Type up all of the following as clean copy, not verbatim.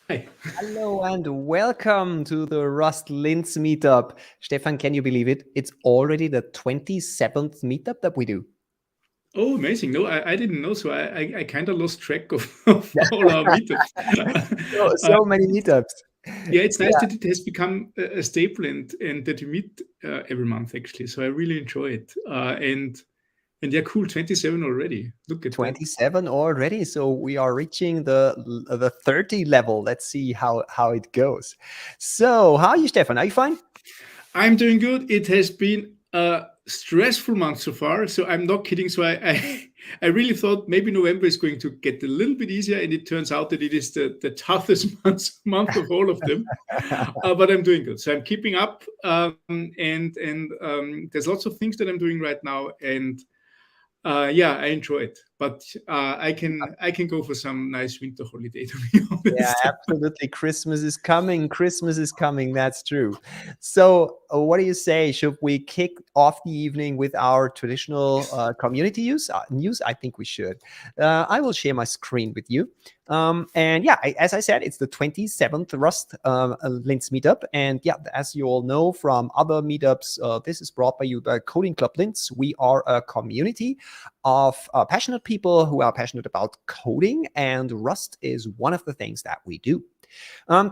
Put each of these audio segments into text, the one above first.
Hi. Hello and welcome to the Rust Linz meetup. Stefan, can you believe it? It's already the 27th meetup that we do. Oh, amazing. No, I didn't know. So I kind of lost track of all our meetups. uh, So many meetups. yeah, it's nice Yeah, that it has become a staple and that you meet every month, actually. So I really enjoy it. And yeah, cool. 27 already. Look at that. 27 already. So we are reaching the 30 level. Let's see how it goes. So, how are you, Stefan? Are you fine? I'm doing good. It has been a stressful month so far. So I'm not kidding. So I really thought maybe November is going to get a little bit easier. And it turns out that it is the toughest month of all of them. But I'm doing good. So I'm keeping up, and there's lots of things that I'm doing right now, and yeah, I enjoy it. But I can go for some nice winter holiday, to be Yeah, honest. absolutely. Christmas is coming. Christmas is coming. That's true. So, what do you say? Should we kick off the evening with our traditional Yes, community news? I think we should. I will share my screen with you. And yeah, as I said, it's the 27th Rust Linz meetup. And yeah, as you all know from other meetups, this is brought by you by Coding Club Linz. We are a community of passionate people who are passionate about coding, and Rust is one of the things that we do.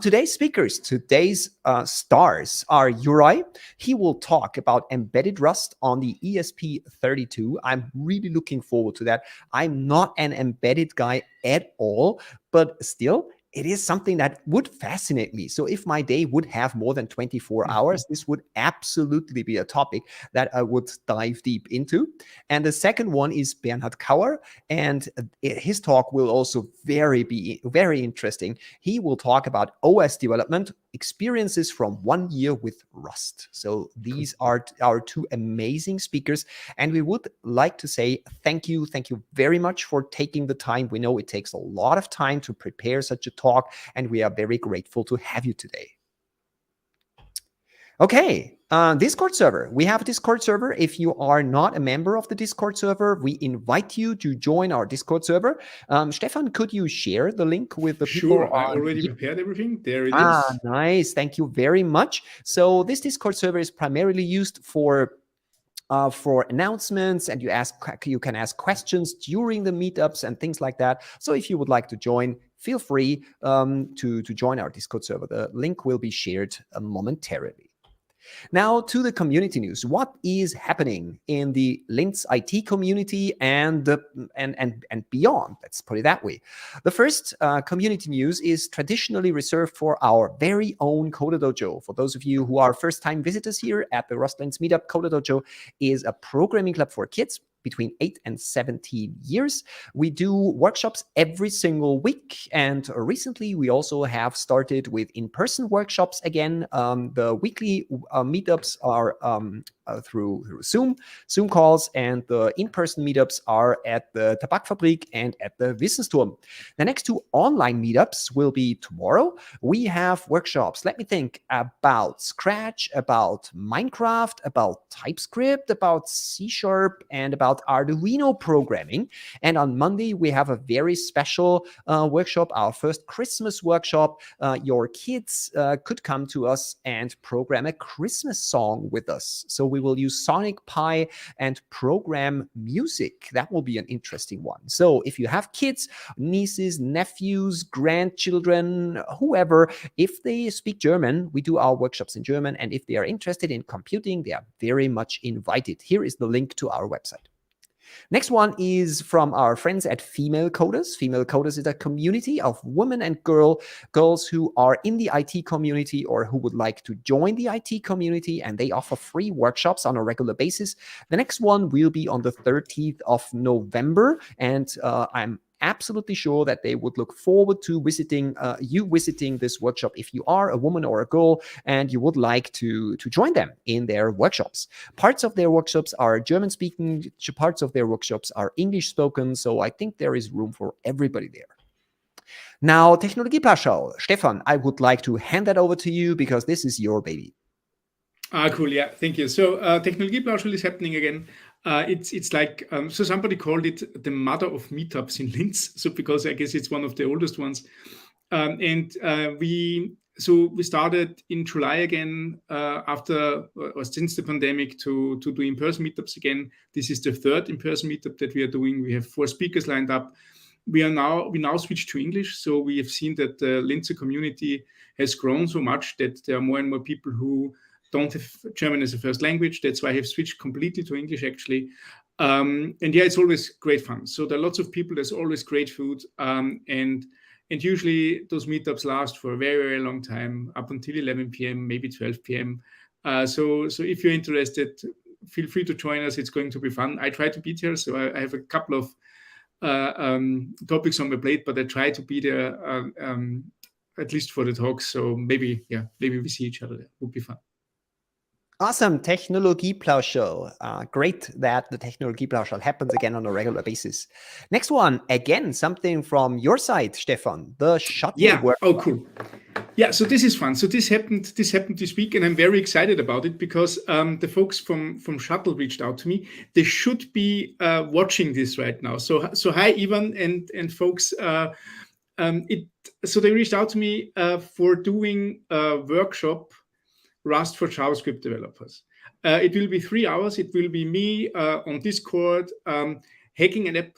Today's speakers, today's stars are Uri. He will talk about embedded Rust on the ESP32. I'm really looking forward to that. I'm not an embedded guy at all, but still, it is something that would fascinate me. So, if my day would have more than 24 hours, this would absolutely be a topic that I would dive deep into. And the second one is Bernhard Kauer, and his talk will also be very interesting. He will talk about OS development, experiences from 1 year with Rust. So cool. these are our two amazing speakers, and we would like to say thank you very much for taking the time. We know it takes a lot of time to prepare such a talk, and we are very grateful to have you today. Okay, Discord server. We have a Discord server. If you are not a member of the Discord server, we invite you to join our Discord server. Stefan, could you share the link with the people Sure. I on? already prepared everything. There it Ah, is. nice. Thank you very much. So this Discord server is primarily used for announcements, and you can ask questions during the meetups and things like that. So if you would like to join, feel free to join our Discord server. The link will be shared momentarily. Now to the community news. What is happening in the Linz IT community and beyond? Let's put it that way. The first community news is traditionally reserved for our very own Coder Dojo. For those of you who are first-time visitors here at the Rust Linz Meetup, Coder Dojo is a programming club for kids between 8 and 17 years. We do workshops every single week, and recently we also have started with in-person workshops again. The weekly meetups are through Zoom calls, and the in-person meetups are at the Tabakfabrik and at the Wissensturm. The next two online meetups will be tomorrow. We have workshops, let me think, about Scratch, about Minecraft, about TypeScript, about C#, and about Arduino programming. And on Monday, we have a very special workshop, our first Christmas workshop. Your kids could come to us and program a Christmas song with us. So we will use Sonic Pi and program music. That will be an interesting one. So if you have kids, nieces, nephews, grandchildren, whoever, if they speak German, we do our workshops in German. And if they are interested in computing, they are very much invited. Here is the link to our website. Next one is from our friends at Female Coders. Female Coders is a community of women and girls who are in the IT community or who would like to join the IT community, and they offer free workshops on a regular basis. The next one will be on the 13th of November, and I'm absolutely sure that they would look forward to visiting this workshop if you are a woman or a girl and you would like to join them in their workshops. Parts of their workshops are German speaking, parts of their workshops are English spoken, so I think there is room for everybody there. Now, Technologieplaschau. Stefan, I would like to hand that over to you because this is your baby. Cool. Yeah, thank you. So, Technologieplauschel is happening again. It's like so somebody called it the mother of meetups in Linz. So because I guess it's one of the oldest ones. We started in July again after or since the pandemic to do in-person meetups again. This is the third in-person meetup that we are doing. We have 4 speakers lined up. We now switched to English, so we have seen that the Linz community has grown so much that there are more and more people who don't have German as a first language. That's why I have switched completely to English actually. And yeah, it's always great fun. So there are lots of people. There's always great food, and usually those meetups last for a very, very long time, up until 11 p.m., maybe 12 p.m. So if you're interested, feel free to join us. It's going to be fun. I try to be there, so I have a couple of topics on my plate, but I try to be there at least for the talks. So maybe we see each other there. Would be fun. Awesome. Technologieplauschel. Great that the Technologieplauschel happens again on a regular basis. Next one, again, something from your side, Stefan, the shuttle workshop. Oh, cool. Yeah, so this is fun. So this happened this week, and I'm very excited about it because the folks from Shuttle reached out to me. They should be watching this right now. So hi, Ivan and folks. So they reached out to me for doing a workshop, Rust for JavaScript developers. It will be 3 hours. It will be me on Discord hacking an app.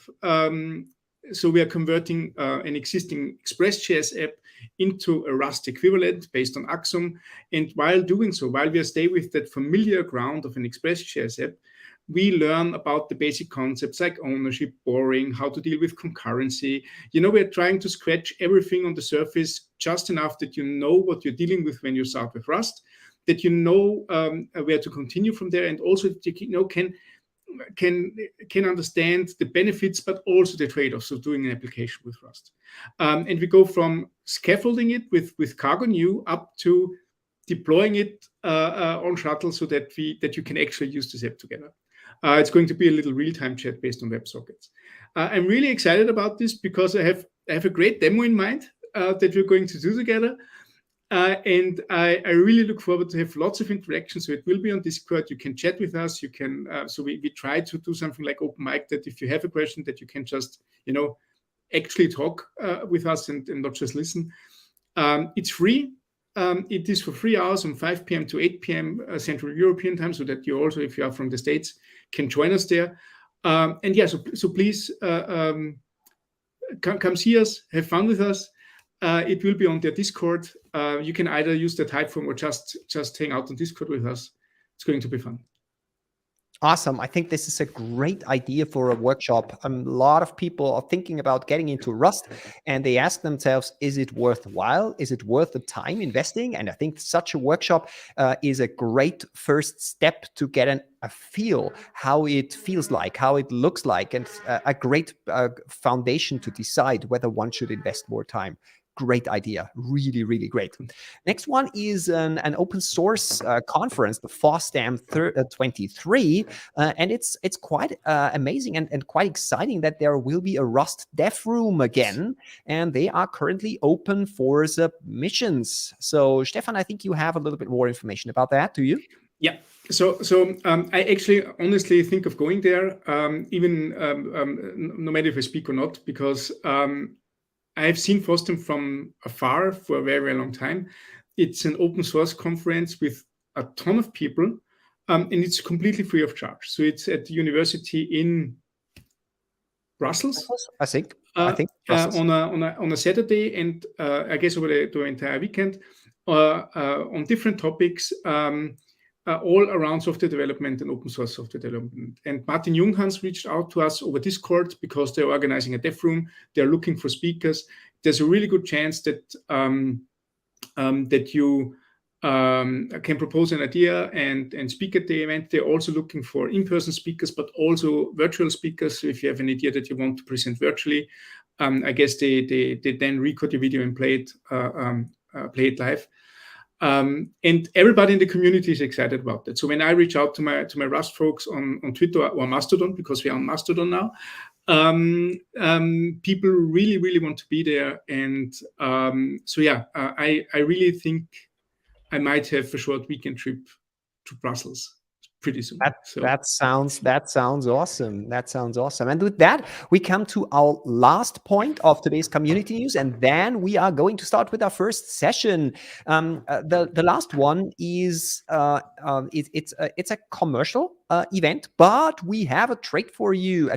So we are converting an existing Express.js app into a Rust equivalent based on Axum. And while doing so, while we stay with that familiar ground of an Express.js app, we learn about the basic concepts like ownership, borrowing, how to deal with concurrency. We're trying to scratch everything on the surface just enough that you know what you're dealing with when you start with Rust, that you know where to continue from there, and also that you can understand the benefits, but also the trade-offs of doing an application with Rust. And we go from scaffolding it with Cargo New up to deploying it on Shuttle so that you can actually use this app together. It's going to be a little real-time chat based on WebSockets. I'm really excited about this because I have a great demo in mind that we're going to do together. And I really look forward to have lots of interactions. So it will be on Discord. You can chat with us. You can. So we try to do something like open mic, that if you have a question, that you can just actually talk with us and not just listen. It's free. It is for 3 hours from 5 p.m. to 8 p.m. Central European time, so that you also, if you are from the States, can join us there. And yeah, so please come see us, have fun with us. It will be on their Discord. You can either use the type form or just hang out on Discord with us. It's going to be fun. Awesome. I think this is a great idea for a workshop. A lot of people are thinking about getting into Rust, and they ask themselves, is it worthwhile? Is it worth the time investing? And I think such a workshop is a great first step to get a feel how it feels like, how it looks like, and a great foundation to decide whether one should invest more time. Great idea. Really, really great. Next one is an open source conference, the FOSDEM 23. And it's quite amazing and quite exciting that there will be a Rust dev room again. And they are currently open for submissions. So, Stefan, I think you have a little bit more information about that. Do you? Yeah. So I actually honestly think of going there, even no matter if I speak or not, because I've seen FOSDEM from afar for a very, very long time. It's an open source conference with a ton of people, and it's completely free of charge. So it's at the university in Brussels, I think on a Saturday, and I guess over the entire weekend, on different topics. All around software development and open source software development. And Martin Junghans reached out to us over Discord because they're organizing a dev room. They're looking for speakers. There's a really good chance that that you can propose an idea and speak at the event. They're also looking for in-person speakers, but also virtual speakers. So if you have an idea that you want to present virtually, I guess they then record your video and play it live. And everybody in the community is excited about that. So when I reach out to my Rust folks on Twitter or Mastodon, because we are on Mastodon now, people really, really want to be there. And so yeah, I really think I might have a short weekend trip to Brussels. pretty soon. That sounds awesome. That sounds awesome. And with that, we come to our last point of today's community news, and then we are going to start with our first session. The last one is it's a commercial event, but we have a treat for you.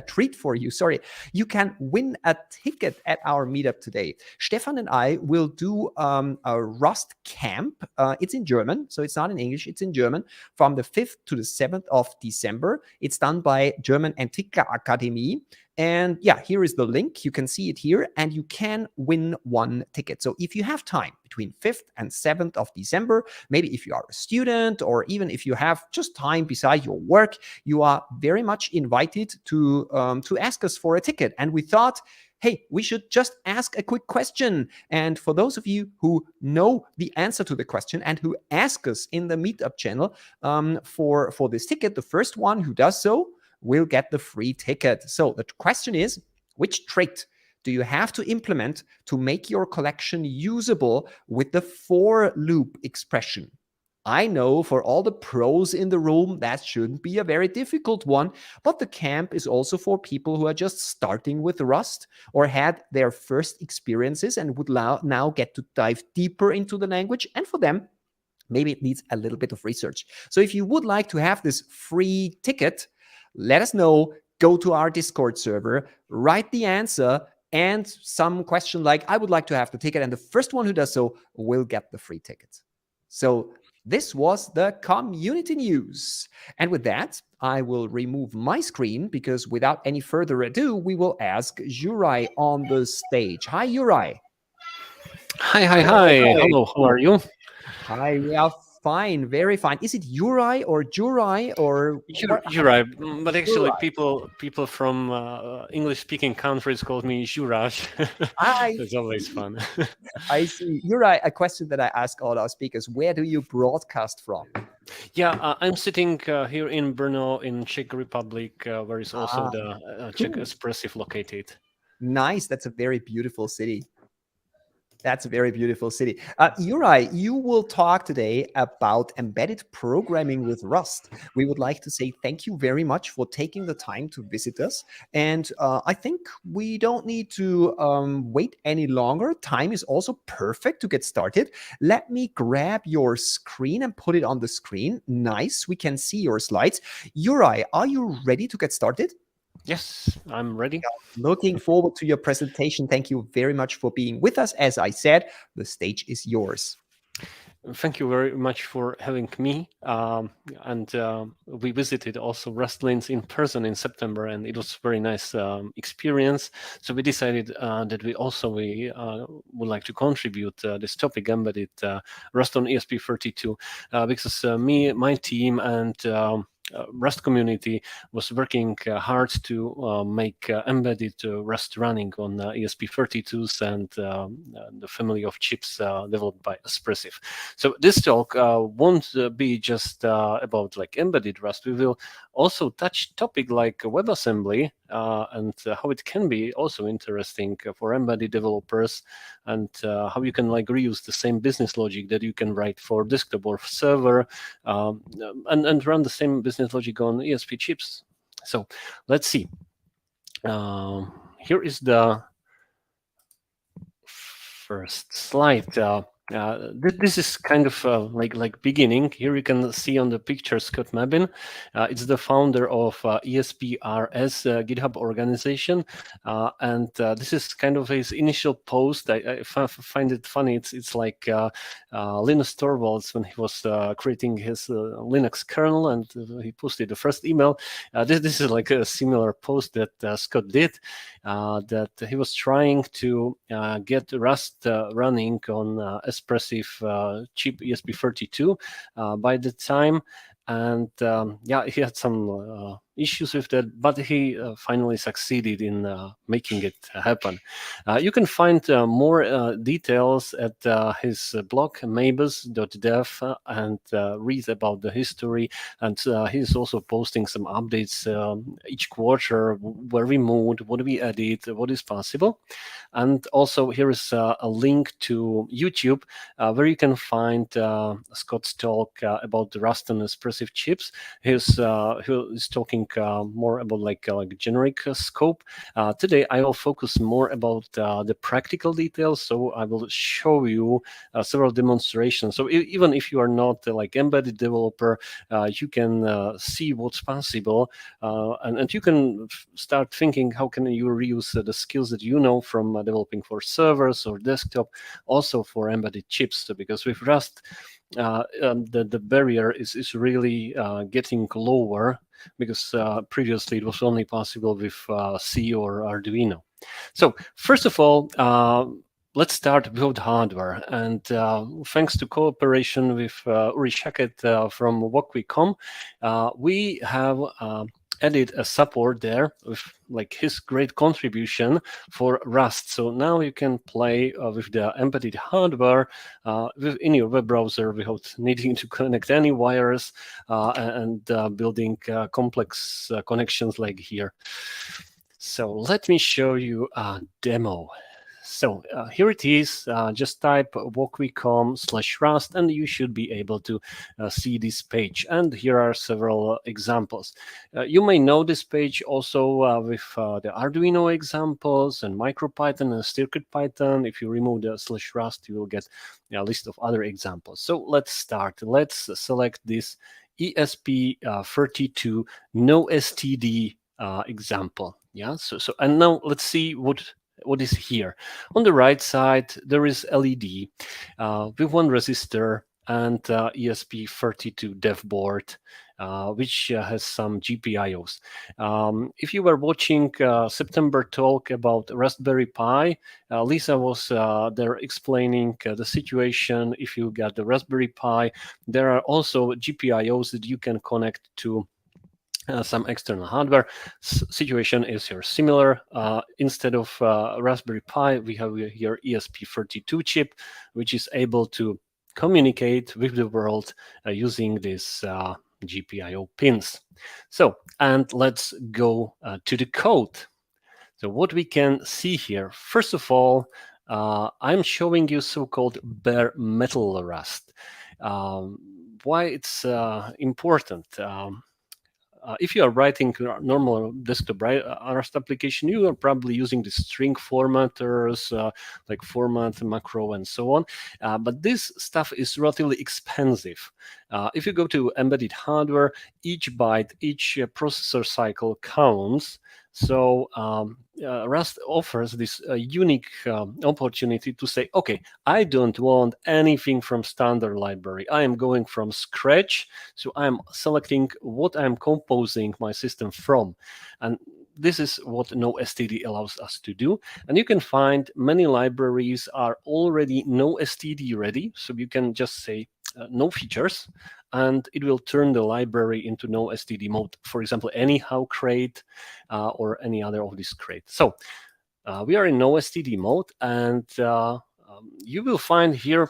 Sorry, you can win a ticket at our meetup today. Stefan and I will do a Rust camp. It's in German, so it's not in English. It's in German from the 5th to the 7th of December. It's done by German Entwicklerakademie. And yeah, here is the link. You can see it here, and you can win one ticket. So if you have time between 5th and 7th of December, maybe if you are a student or even if you have just time beside your work, you are very much invited to ask us for a ticket. And we thought, hey, we should just ask a quick question. And for those of you who know the answer to the question and who ask us in the Meetup channel for this ticket, the first one who does so will get the free ticket. So the question is, which trait do you have to implement to make your collection usable with the for loop expression? I know for all the pros in the room, that shouldn't be a very difficult one, but the camp is also for people who are just starting with Rust or had their first experiences and would now get to dive deeper into the language. And for them, maybe it needs a little bit of research. So if you would like to have this free ticket, let us know. Go to our Discord server, write the answer, and some question like, I would like to have the ticket, and the first one who does so will get the free ticket. So this was the community news. And with that, I will remove my screen because without any further ado, we will ask Juraj on the stage. Hi, Juraj. Hi. Hello, how are you? Hi, we are fine, very fine. Is it Juraj or Juraj or Juraj? But actually, people from English-speaking countries call me Juraj. It's always fun. I see. Juraj, a question that I ask all our speakers: where do you broadcast from? Yeah, I'm sitting here in Brno, in Czech Republic, where is also the Czech Espressive located. Nice. That's a very beautiful city. Juraj, you will talk today about embedded programming with Rust. We would like to say thank you very much for taking the time to visit us. And I think we don't need to wait any longer. Time is also perfect to get started. Let me grab your screen and put it on the screen. Nice. We can see your slides. Juraj, are you ready to get started? Yes, I'm ready. Looking forward to your presentation. Thank you very much for being with us. As I said, the stage is yours. Thank you very much for having me. We visited also Rust Linz in person in September, and it was a very nice experience. So we decided that we would like to contribute this topic, embedded Rust on ESP32, because my team and Rust community was working hard to make embedded Rust running on ESP32s and the family of chips developed by Espressive. So this talk won't be just about like embedded Rust. We will also touch topic like WebAssembly and how it can be also interesting for embedded developers, and how you can like reuse the same business logic that you can write for desktop or server and run the same business logic on ESP chips. So let's see. Here is the first slide. This is kind of like beginning. Here you can see on the picture Scott Mabin. It's the founder of ESPRS GitHub organization, and this is kind of his initial post. I find it funny. It's like Linus Torvalds when he was creating his Linux kernel, and he posted the first email. This is like a similar post that Scott did, that he was trying to get Rust running on Espressive chip ESP32 by the time, and he had some issues with that, but he finally succeeded in making it happen. You can find more details at his blog mabus.dev and read about the history. And he's also posting some updates each quarter, where we moved, what we added, what is possible. And also here is a link to YouTube where you can find Scott's talk about the Rust and expressive chips. He's talking more about like generic scope. Today I will focus more about the practical details. So I will show you several demonstrations. So even if you are not like embedded developer, you can see what's possible, and you can start thinking how can you reuse the skills that you know from developing for servers or desktop, also for embedded chips. So because with Rust, the barrier is really getting lower, because previously it was only possible with C or Arduino. So first of all, let's start with hardware. And thanks to cooperation with Uri Shaket from Wokwi.com, we have added a support there with like his great contribution for Rust. So now you can play with the embedded hardware in your web browser without needing to connect any wires and building complex connections like here. So let me show you a demo. So here it is. Just type wokwi.com/Rust and you should be able to see this page. And here are several examples. You may know this page also with the Arduino examples and MicroPython and CircuitPython. If you remove the /Rust, you will get a list of other examples. So let's start. Let's select this ESP32 no STD example. Yeah. So and now let's see what is here. On the right side, there is LED with one resistor and ESP32 dev board, which has some GPIOs. If you were watching September talk about Raspberry Pi, Lisa was there explaining the situation. If you got the Raspberry Pi, there are also GPIOs that you can connect to some external hardware. Situation is here similar. Instead of Raspberry Pi, we have here ESP32 chip, which is able to communicate with the world using these GPIO pins. So, and let's go to the code. So what we can see here, first of all, I'm showing you so-called bare metal Rust. Why it's important? If you are writing a normal desktop Rust application, you are probably using the string formatters like format, macro, and so on. But this stuff is relatively expensive. If you go to embedded hardware, each byte, each processor cycle counts. So Rust offers this unique opportunity to say, okay, I don't want anything from standard library. I am going from scratch. So I'm selecting what I'm composing my system from. And this is what NoSTD allows us to do. And you can find many libraries are already NoSTD ready. So you can just say no features, and it will turn the library into NoSTD mode. For example, anyhow crate or any other of these crates. So we are in NoSTD mode, and you will find here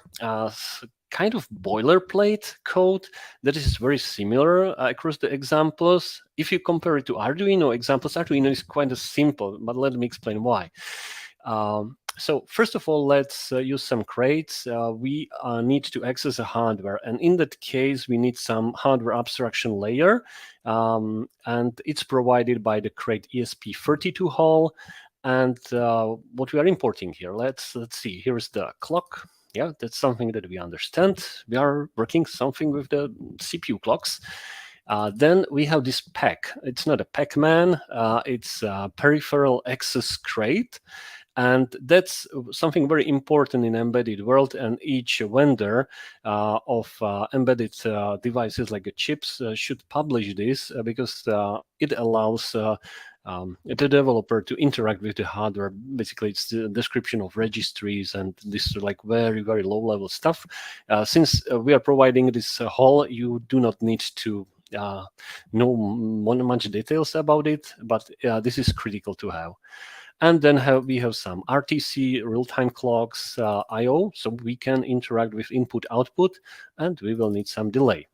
kind of boilerplate code that is very similar across the examples. If you compare it to Arduino examples, Arduino is quite simple, but let me explain why. So first of all, let's use some crates. We need to access a hardware, and in that case, we need some hardware abstraction layer, and it's provided by the crate ESP32 hall. And what we are importing here, let's see. Here's the clock. Yeah, that's something that we understand. We are working something with the CPU clocks. Then we have this pack. It's not a Pac-Man. It's a peripheral access crate. And that's something very important in embedded world, and each vendor of embedded devices like chips should publish this because it allows the developer to interact with the hardware. Basically, it's the description of registries, and this is like very, very low-level stuff. Since we are providing this hall, you do not need to know much details about it, but this is critical to have. And then we have some RTC real-time clocks I/O, so we can interact with input-output, and we will need some delay.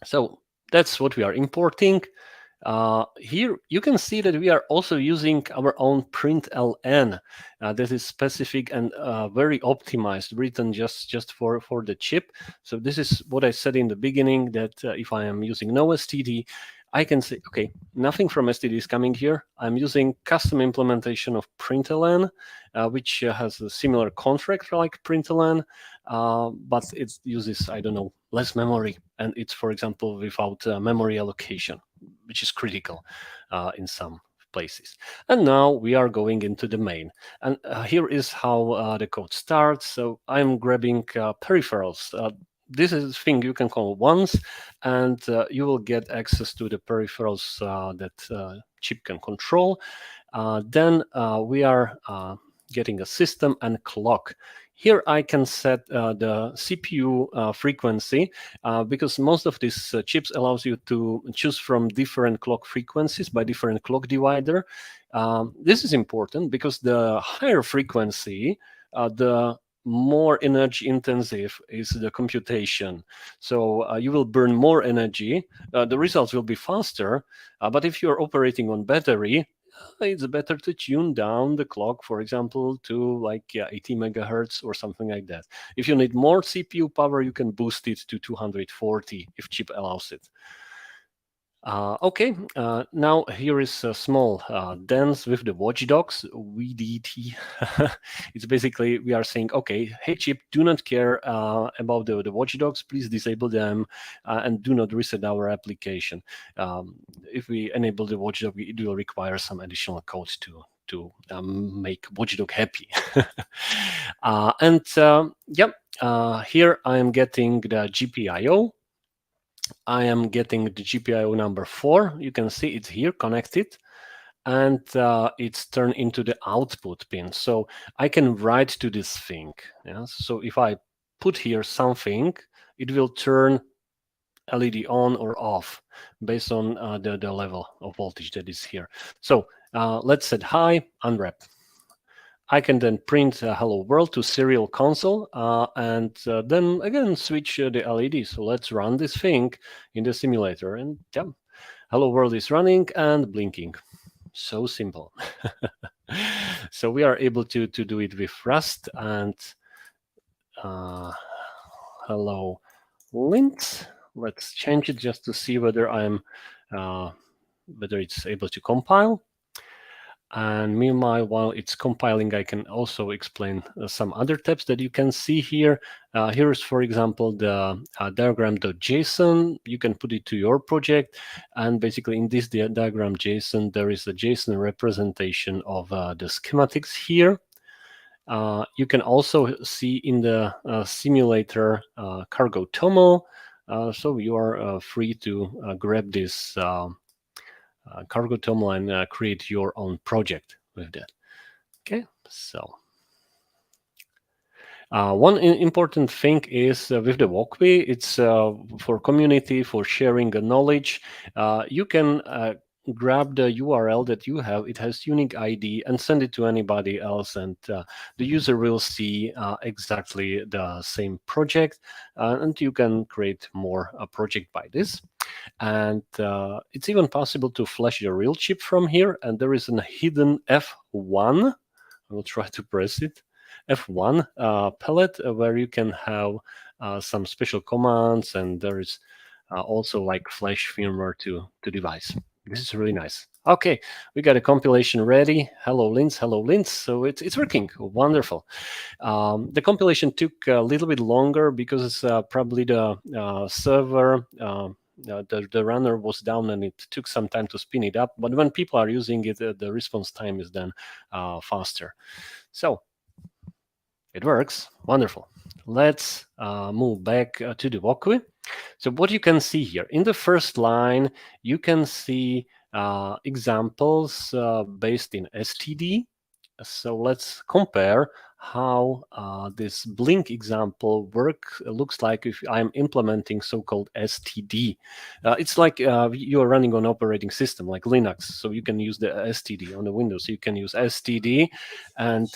So that's what we are importing. Here you can see that we are also using our own println that is specific and very optimized, written just for the chip. So this is what I said in the beginning, that if I am using no STD, I can say, okay, nothing from STD is coming here. I'm using custom implementation of println, which has a similar contract like println, but it uses, I don't know, less memory. And it's, for example, without memory allocation, which is critical in some places. And now we are going into the main. And here is how the code starts. So I'm grabbing peripherals. This is a thing you can call once, and you will get access to the peripherals that chip can control. Then we are getting a system and clock. Here I can set the CPU frequency because most of these chips allows you to choose from different clock frequencies by different clock divider. This is important because the higher frequency, the more energy intensive is the computation. So you will burn more energy. The results will be faster. But if you're operating on battery, it's better to tune down the clock, for example, to like 80 megahertz or something like that. If you need more CPU power, you can boost it to 240 if chip allows it. Okay, now here is a small dance with the watchdogs, VDT. It's basically, we are saying, okay, hey chip, do not care about the watchdogs, please disable them and do not reset our application. If we enable the watchdog, it will require some additional code to make watchdog happy. Here I am getting the GPIO. I am getting the GPIO number 4. You can see it's here connected, and it's turned into the output pin. So I can write to this thing. Yeah? So if I put here something, it will turn LED on or off based on the level of voltage that is here. So let's set high, unwrap. I can then print hello world to serial console and then again switch the LED. So let's run this thing in the simulator, and yeah, hello world is running and blinking. So simple. So we are able to do it with Rust and hello Linz. Let's change it just to see whether whether it's able to compile. And meanwhile, while it's compiling, I can also explain some other tabs that you can see here. Here's, for example, the diagram.json. You can put it to your project. And basically in this diagram.json, there is a JSON representation of the schematics here. You can also see in the simulator cargo TOML. So you are free to grab this cargo TOML and create your own project with that. Okay, so one important thing is with the walkway, it's for community, for sharing the knowledge. You can grab the URL that you have, it has unique ID, and send it to anybody else, and the user will see exactly the same project, and you can create more project by this. And it's even possible to flash the real chip from here, and there is a hidden F1. I will try to press it. F1 palette where you can have some special commands, and there is also like flash firmware to device. This is really nice. Okay, we got a compilation ready. Hello Linz, hello Linz. So it's working, wonderful. The compilation took a little bit longer because probably the server, the runner was down and it took some time to spin it up. But when people are using it, the response time is then faster. So it works, wonderful. Let's move back to the walkway. So what you can see here, in the first line, you can see examples based in STD. So let's compare how this blink example looks like if I'm implementing so-called STD. It's like you are running on operating system like Linux, so you can use the STD on the Windows. So you can use STD, and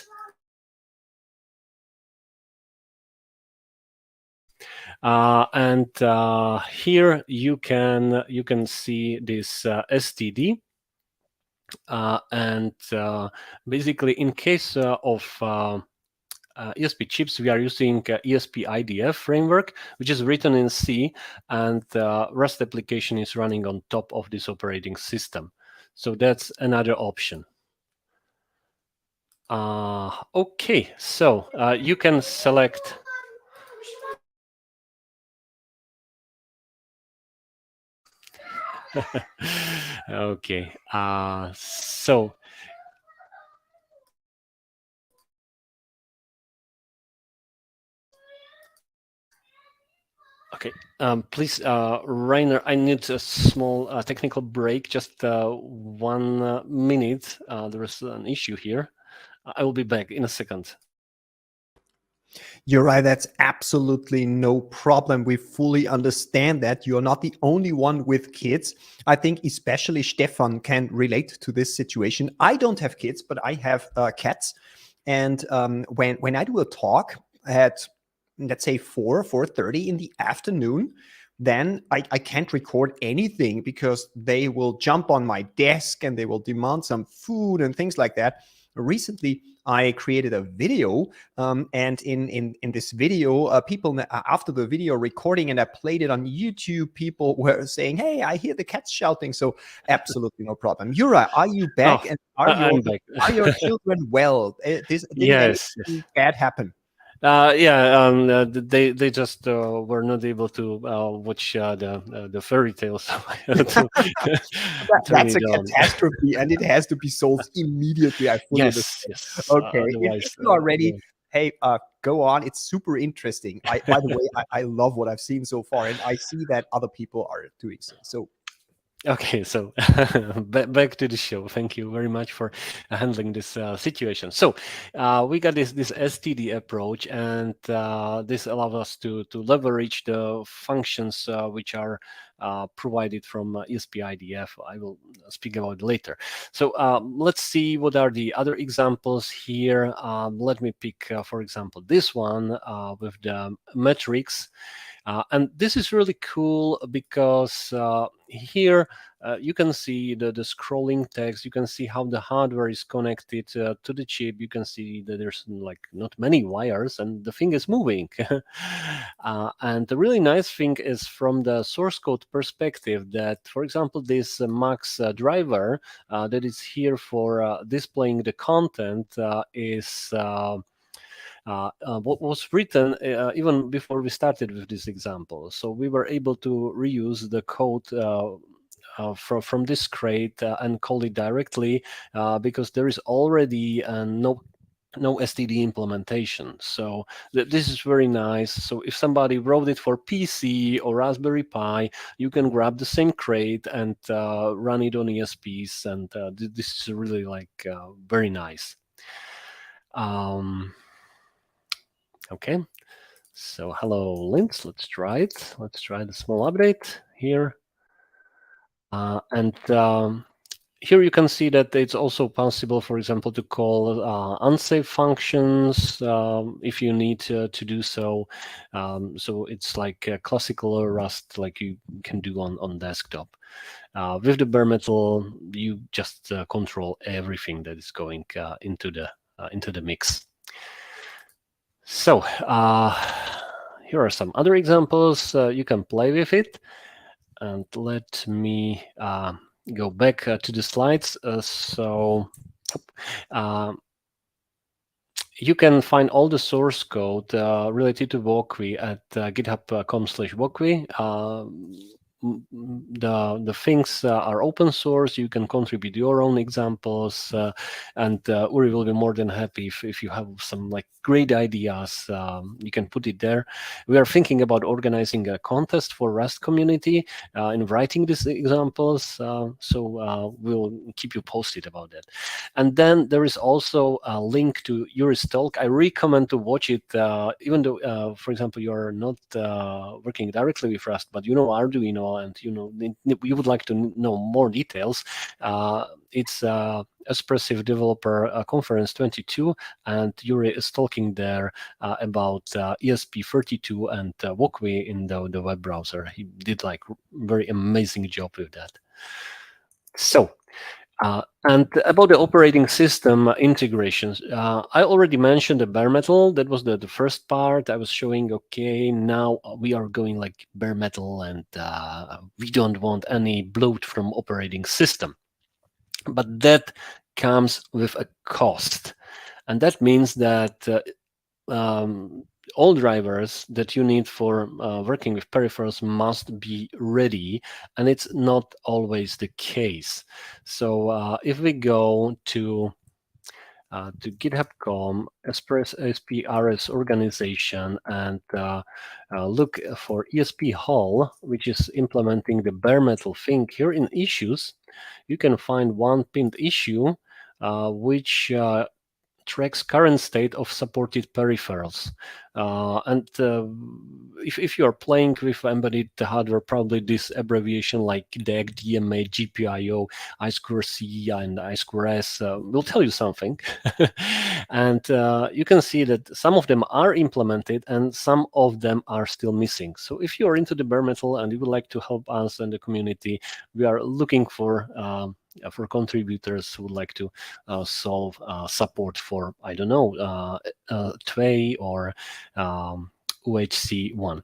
here you can see this STD. Basically, in case of ESP chips, we are using ESP IDF framework, which is written in C, and Rust application is running on top of this operating system. So that's another option. Okay, so you can select. Okay, so okay, please, Rainer, I need a small technical break, just 1 minute. There is an issue here. I will be back in a second. You're right. That's absolutely no problem. We fully understand that. You're not the only one with kids. I think especially Stefan can relate to this situation. I don't have kids, but I have cats. And when I do a talk at, let's say, 4:30 in the afternoon, then I can't record anything because they will jump on my desk and they will demand some food and things like that. Recently, I created a video, and in this video, people after the video recording, and I played it on YouTube, people were saying, "Hey, I hear the cats shouting." So absolutely no problem. Yura, are you back? Oh, And I'm back. are your children well? Didn't Yes, anything bad happen? Yeah, they just were not able to watch the fairy tale, so I had to turn That's it a on. catastrophe, and it has to be solved immediately. I fully Yes, understand. yes. Okay, Otherwise, if you are ready, hey, go on. It's super interesting. By the way, I love what I've seen so far, and I see that other people are doing so. So okay, so back to the show. Thank you very much for handling this situation. So we got this STD approach, and this allows us to leverage the functions which are provided from ESP-IDF. I will speak about it later. So let's see what are the other examples here. Let me pick, for example, this one with the metrics. And this is really cool because here you can see the scrolling text. You can see how the hardware is connected to the chip. You can see that there's like not many wires and the thing is moving. And the really nice thing is from the source code perspective that, for example, this Max driver that is here for displaying the content is what was written even before we started with this example. So we were able to reuse the code from this crate and call it directly because there is already no STD implementation. So this is very nice. So if somebody wrote it for PC or Raspberry Pi, you can grab the same crate and run it on ESPs. And this is really like very nice. Okay, so hello Linz, let's try it. Let's try the small update here. Here you can see that it's also possible, for example, to call unsafe functions if you need to do so. So it's like a classical Rust like you can do on desktop. With the bare metal, you just control everything that is going into the mix. So here are some other examples. You can play with it. And let me go back to the slides. You can find all the source code related to Walkwi at github.com/Walkwi. the things are open source. You can contribute your own examples, and Uri will be more than happy if you have some like great ideas. You can put it there. We are thinking about organizing a contest for Rust community in writing these examples. So we'll keep you posted about that. And then there is also a link to Uri's talk. I recommend to watch it, even though, for example, you are not working directly with Rust, but you know Arduino, and you would like to know more details. It's Espressive Developer Conference 22, and Yuri is talking there about ESP32 and Walkway in the web browser. He did like very amazing job with that. So. And about the operating system integrations, I already mentioned the bare metal. That was the first part. I was showing, okay, now we are going like bare metal, and we don't want any bloat from operating system. But that comes with a cost. And that means that all drivers that you need for working with peripherals must be ready, and it's not always the case. So if we go to github.com SPRS organization and look for ESP Hall, which is implementing the bare metal thing, here in issues, you can find one pinned issue which tracks current state of supported peripherals. And if you are playing with embedded hardware, probably this abbreviation like DEC, DMA, GPIO, I2C, and I2S will tell you something. And you can see that some of them are implemented and some of them are still missing. So if you are into the bare metal and you would like to help us and the community, we are looking for contributors who would like to solve support for, I don't know, TWA or UHC1.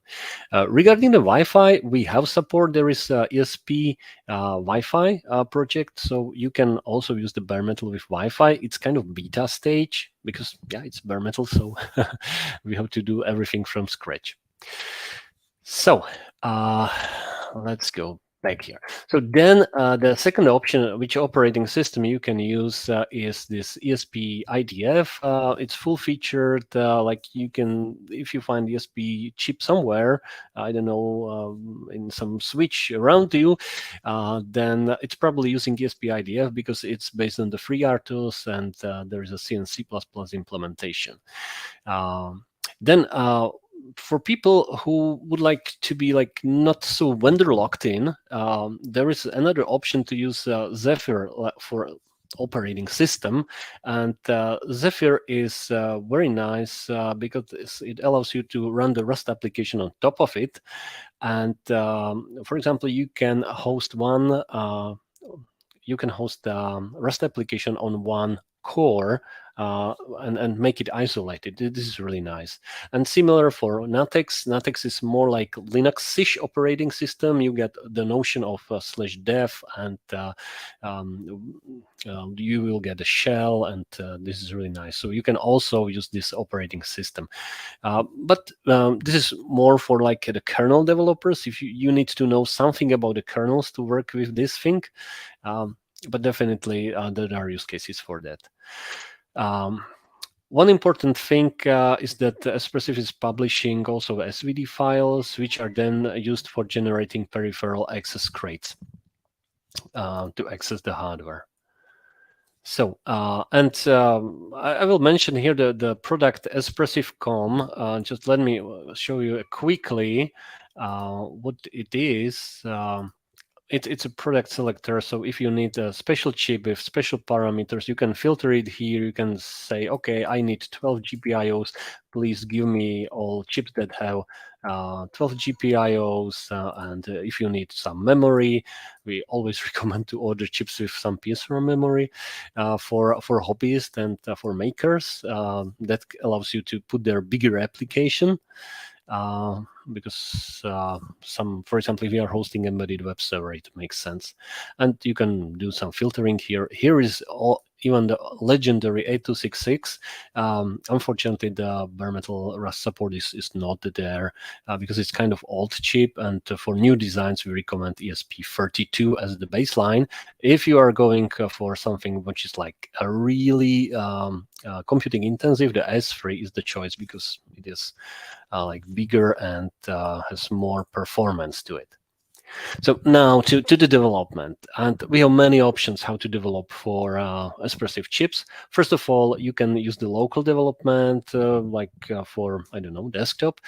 Regarding the Wi-Fi, we have support. There is ESP Wi-Fi project, so you can also use the bare metal with Wi-Fi. It's kind of beta stage because, yeah, it's bare metal, so we have to do everything from scratch. So let's go back here. So then the second option, which operating system you can use is this ESP IDF. It's full featured, like you can, if you find ESP chip somewhere, I don't know, in some switch around you, then it's probably using ESP IDF because it's based on the FreeRTOS and there is a C and C++ implementation. Then for people who would like to be like not so vendor locked in, there is another option to use Zephyr for operating system, and Zephyr is very nice because it allows you to run the Rust application on top of it. And for example, you can host Rust application on one core and make it isolated. This is really nice. And similar for NATEX. NATEX is more like Linux-ish operating system. You get the notion of /dev, and you will get a shell, and this is really nice. So you can also use this operating system. But this is more for like the kernel developers. If you need to know something about the kernels to work with this thing. But definitely there are use cases for that. One important thing is that Espressive is publishing also SVD files, which are then used for generating peripheral access crates to access the hardware. So, I will mention here the product Espressive.com. Just let me show you quickly what it is. It's a product selector, so if you need a special chip with special parameters, you can filter it here. You can say, okay, I need 12 GPIOs. Please give me all chips that have 12 GPIOs. And if you need some memory, we always recommend to order chips with some PSR memory for hobbyists and for makers. That allows you to put their bigger application. Because for example, if you are hosting embedded web server, it makes sense, and you can do some filtering here. Here is even the legendary 8266. Unfortunately, the bare metal Rust support is not there because it's kind of old chip, and for new designs we recommend ESP32 as the baseline. If you are going for something which is like a really computing intensive, the S3 is the choice because it is like bigger and has more performance to it. So now to the development, and we have many options how to develop for Espressif chips. First of all, you can use the local development, for, I don't know, desktop.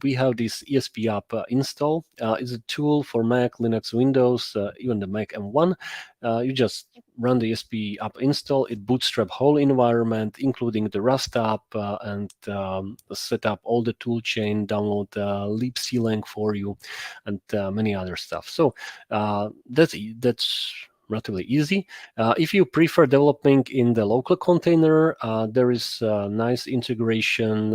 We have this ESP app install. It's a tool for Mac, Linux, Windows, even the Mac M1. You just run the ESP app install. It bootstrap whole environment, including the Rust app, and set up all the tool chain, download libclang for you, and many other stuff. So that's relatively easy. If you prefer developing in the local container, there is a nice integration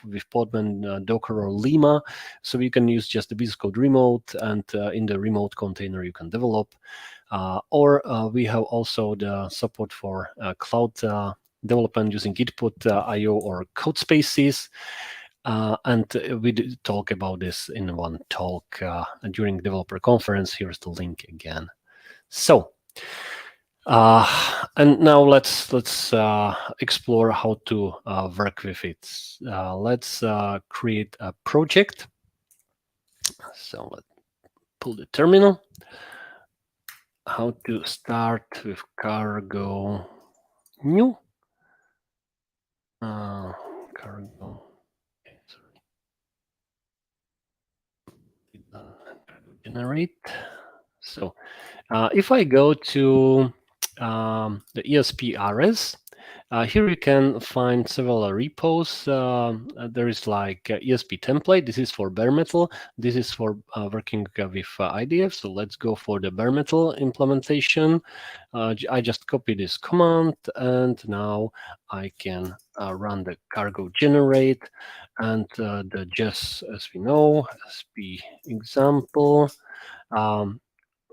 with Podman, Docker, or Lima. So you can use just the VS Code remote, and in the remote container you can develop. Or we have also the support for cloud development using Gitput.io or Codespaces. And we did talk about this in one talk during developer conference. Here's the link again. So, and now let's explore how to work with it. Let's create a project. So let's pull the terminal. How to start with cargo new. Cargo. Generate. So if I go to the ESP-RS, here you can find several repos. There is like ESP template. This is for bare metal. This is for working with IDF. So let's go for the bare metal implementation. I just copy this command, and now I can run the cargo generate, and the just, as we know, SP example.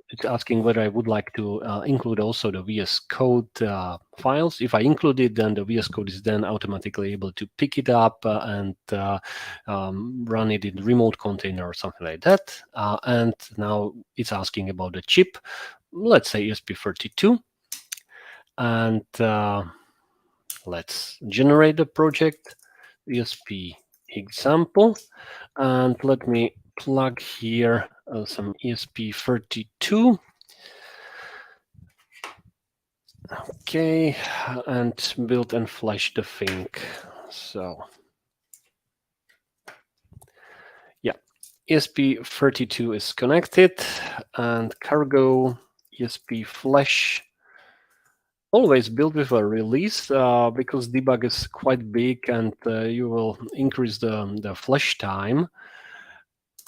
It's asking whether I would like to include also the VS Code files. If I include it, then the VS Code is then automatically able to pick it up and run it in remote container or something like that. And now it's asking about the chip, let's say ESP32. And let's generate the project, ESP example. And let me plug here some ESP32. Okay, and build and flash the thing. So yeah, ESP32 is connected, and cargo ESP flash always build with a release because debug is quite big, and you will increase the flash time.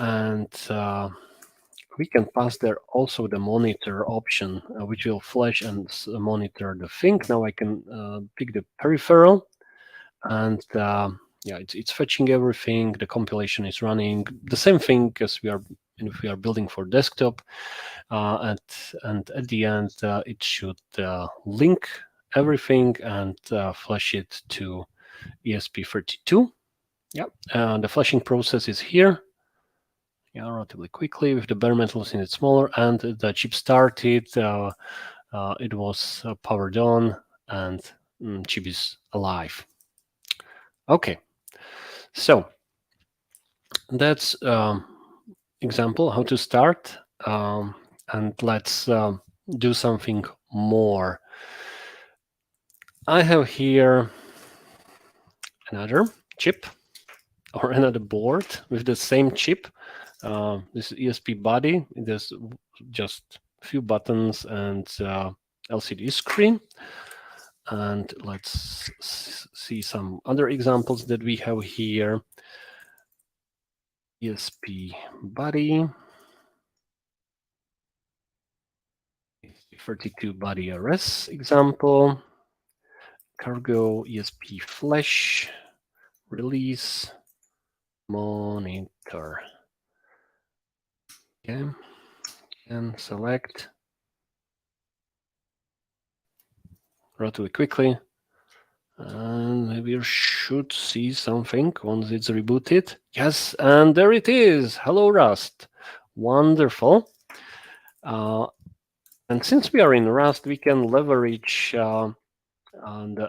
And we can pass there also the monitor option, which will flash and monitor the thing. Now I can pick the peripheral, and yeah, it's fetching everything. The compilation is running. The same thing as if we are building for desktop. And at the end, it should link everything and flash it to ESP32. Yeah, the flashing process is here. Yeah, relatively quickly with the bare metal since it's smaller, and the chip started. It was powered on, and chip is alive. Okay, so that's example how to start, and let's do something more. I have here another chip or another board with the same chip. This ESP body. There's just a few buttons and LCD screen. And let's see some other examples that we have here. ESP body. 32 body RS example. Cargo ESP flash release monitor. Okay, and select. relatively quickly. And maybe you should see something once it's rebooted. Yes, and there it is. Hello, Rust. Wonderful. And since we are in Rust, we can leverage the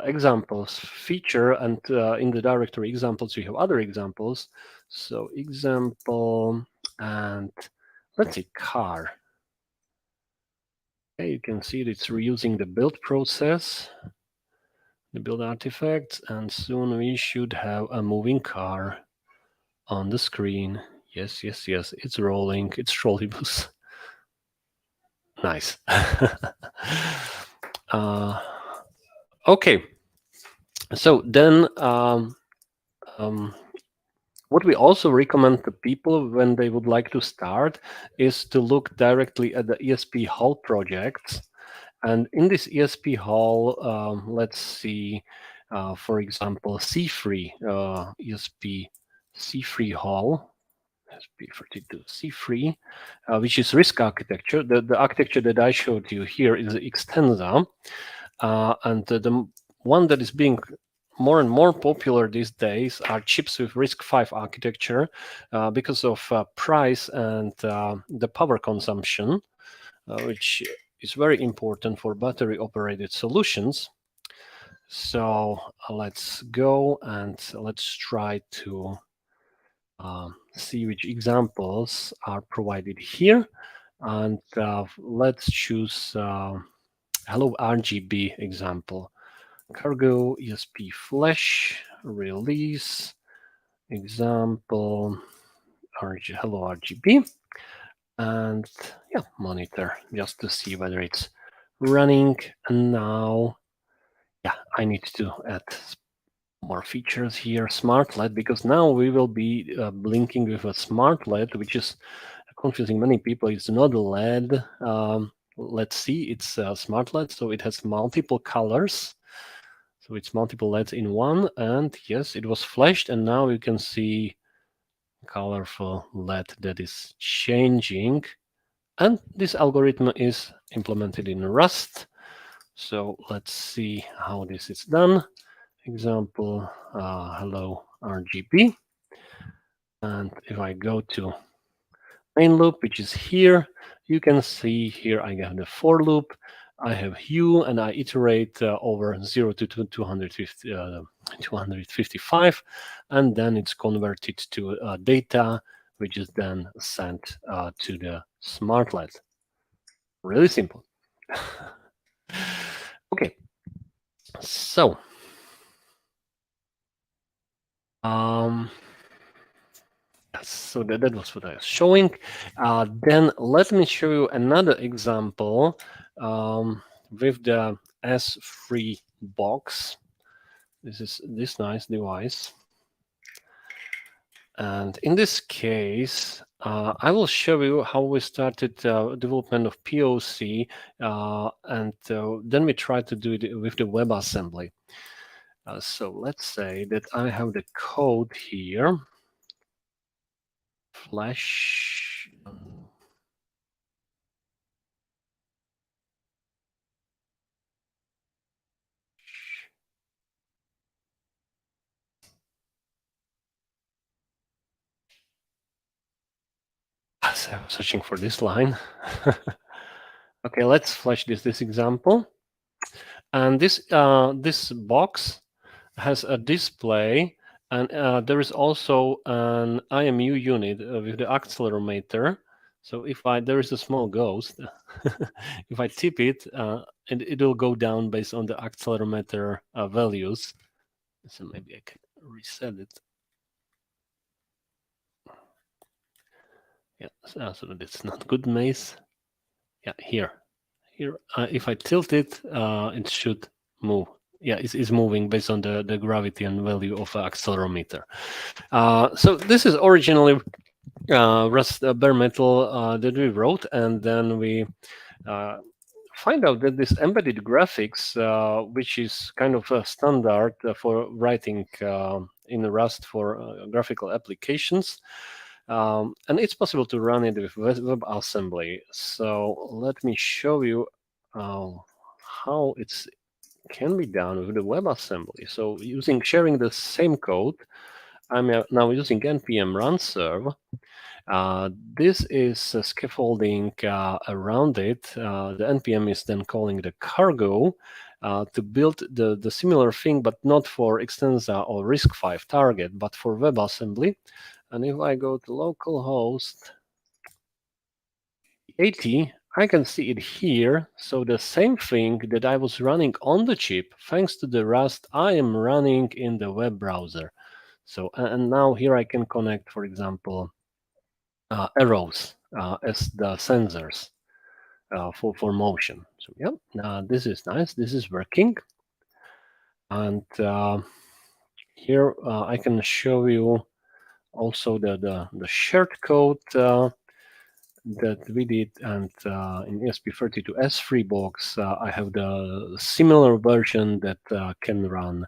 examples feature, and in the directory examples, we have other examples. So example, and let's say car. Okay, you can see it's reusing the build process, the build artifacts, and soon we should have a moving car on the screen. Yes, yes, yes, it's rolling, it's trolleybus. Nice. Okay, so then what we also recommend to people when they would like to start is to look directly at the ESP Hall projects. And in this ESP Hall, let's see, for example, C-Free, ESP C-Free Hall, ESP32 C-Free, which is RISC architecture. The architecture that I showed you here is Extensa. And the one that is being more and more popular these days are chips with RISC-V architecture because of price and the power consumption, which is very important for battery-operated solutions. So let's go and let's try to see which examples are provided here. And let's choose Hello RGB example. Cargo ESP flash release example hello RGB, and yeah, monitor just to see whether it's running. And now yeah, I need to add more features here, smart LED, because now we will be blinking with a smart LED, which is confusing many people. It's not a LED. Let's see, it's a smart LED, so it has multiple colors. So it's multiple LEDs in one, and yes, it was flashed, and now you can see colorful LED that is changing. And this algorithm is implemented in Rust. So let's see how this is done. Example, hello RGB. And if I go to main loop, which is here, you can see here I have the for loop. I have hue, and I iterate over 0 to 255, and then it's converted to data, which is then sent to the smart LED. Really simple. Okay, so so that was what I was showing. Then let me show you another example with the S3 box. This is this nice device. And in this case, I will show you how we started development of POC, and then we try to do it with the WebAssembly. So let's say that I have the code here. Flash. So I'm searching for this line. Okay, let's flash this example. And this this box has a display, and there is also an IMU unit with the accelerometer. So if there is a small ghost, if I tip it, it will go down based on the accelerometer values. So maybe I can reset it. Yeah, so that's not good, Maze. Yeah, here. If I tilt it, it should move. Yeah, it's moving based on the gravity and value of accelerometer. So this is originally Rust bare metal that we wrote, and then we find out that this embedded graphics, which is kind of a standard for writing in Rust for graphical applications, and it's possible to run it with WebAssembly. So let me show you how it's can be done with the WebAssembly. So sharing the same code, I'm now using npm run serve. This is scaffolding around it. The npm is then calling the cargo to build the similar thing, but not for Extensa or RISC-V target, but for WebAssembly. And if I go to localhost 80, I can see it here. So the same thing that I was running on the chip, thanks to the Rust, I am running in the web browser. So, and now here I can connect, for example, arrows as the sensors for motion. So yeah, this is nice. This is working. And here I can show you also the shared code that we did, and in ESP32 S3 box, I have the similar version that can run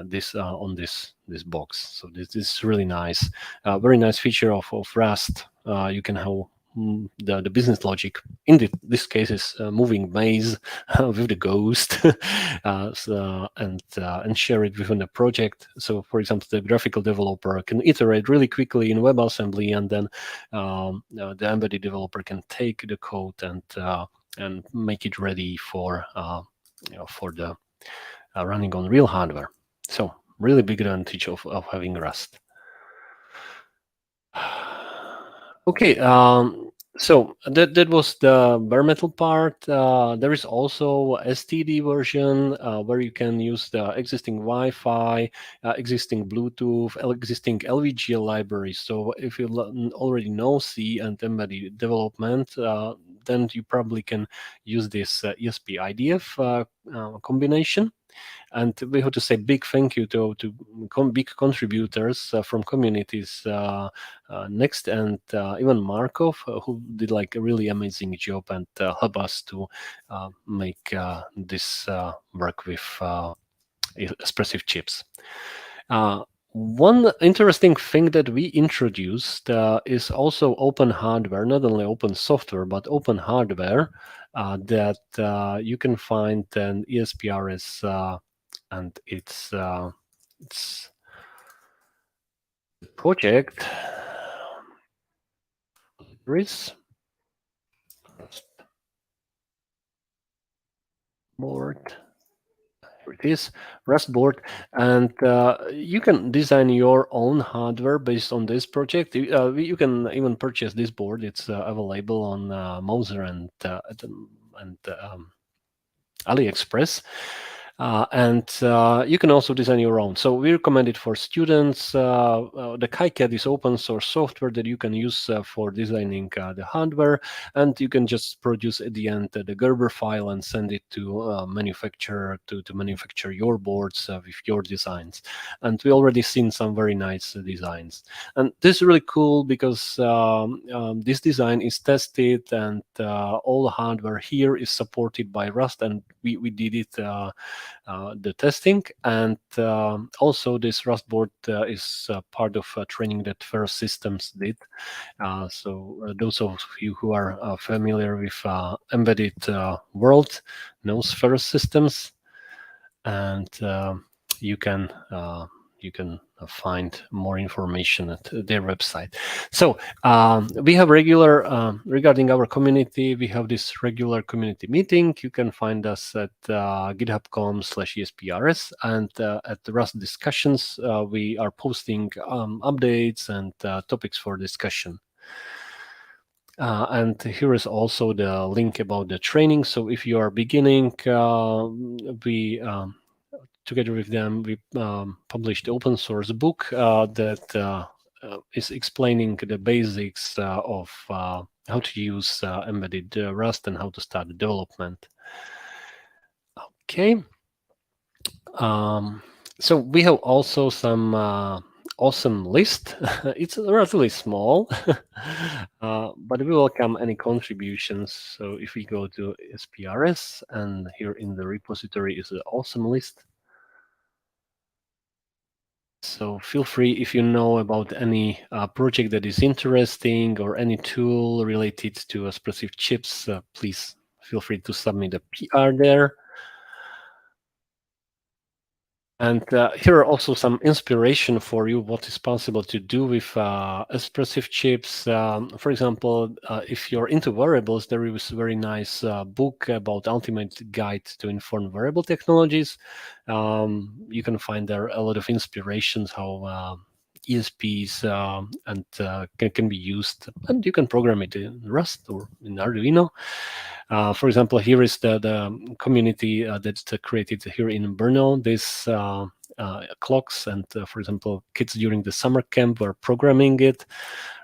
this on this box. So this is really nice, very nice feature of Rust. You can have the business logic in this case is moving maze with the ghost and share it within the project. So for example, the graphical developer can iterate really quickly in WebAssembly, and then the embedded developer can take the code and make it ready for the running on real hardware. So really big advantage of having Rust. Okay, so that was the bare metal part. There is also STD version where you can use the existing Wi-Fi, existing Bluetooth, existing LVGL libraries. So if you already know C and embedded development, then you probably can use this ESP IDF combination. And we have to say big thank you to big contributors from communities, Next and even Markov, who did like a really amazing job and help us to make this work with expressive chips. One interesting thing that we introduced is also open hardware, not only open software, but open hardware that you can find in ESPRS and its project. RIS board. Here it is, Rust board, and you can design your own hardware based on this project. You can even purchase this board. It's available on Moser and AliExpress. And you can also design your own. So we recommend it for students. The KiCad is open source software that you can use for designing the hardware, and you can just produce at the end the Gerber file and send it to manufacturer to manufacture your boards with your designs. And we already seen some very nice designs. And this is really cool because this design is tested, and all the hardware here is supported by Rust, and we did it the testing, and also this Rust board is part of training that Ferrous Systems did. So those of you who are familiar with embedded world knows Ferrous Systems, and you can find more information at their website. So we have regular, regarding our community, we have this regular community meeting. You can find us at github.com/ESPRS, and at the Rust discussions, we are posting updates and topics for discussion. And here is also the link about the training. So if you are beginning, we together with them, we published the open source book that is explaining the basics of how to use embedded Rust and how to start the development. Okay. So we have also some awesome list. It's relatively small, but we welcome any contributions. So if we go to SPRS, and here in the repository is the awesome list. So feel free, if you know about any project that is interesting or any tool related to expressive chips, please feel free to submit a PR there. And here are also some inspiration for you what is possible to do with expressive chips. For example, if you're into wearables, there is a very nice book about Ultimate Guide to Inform Wearable Technologies. You can find there a lot of inspirations how ESPs can be used, and you can program it in Rust or in Arduino. For example, here is the community that's created here in Brno. This clocks, and for example, kids during the summer camp were programming it.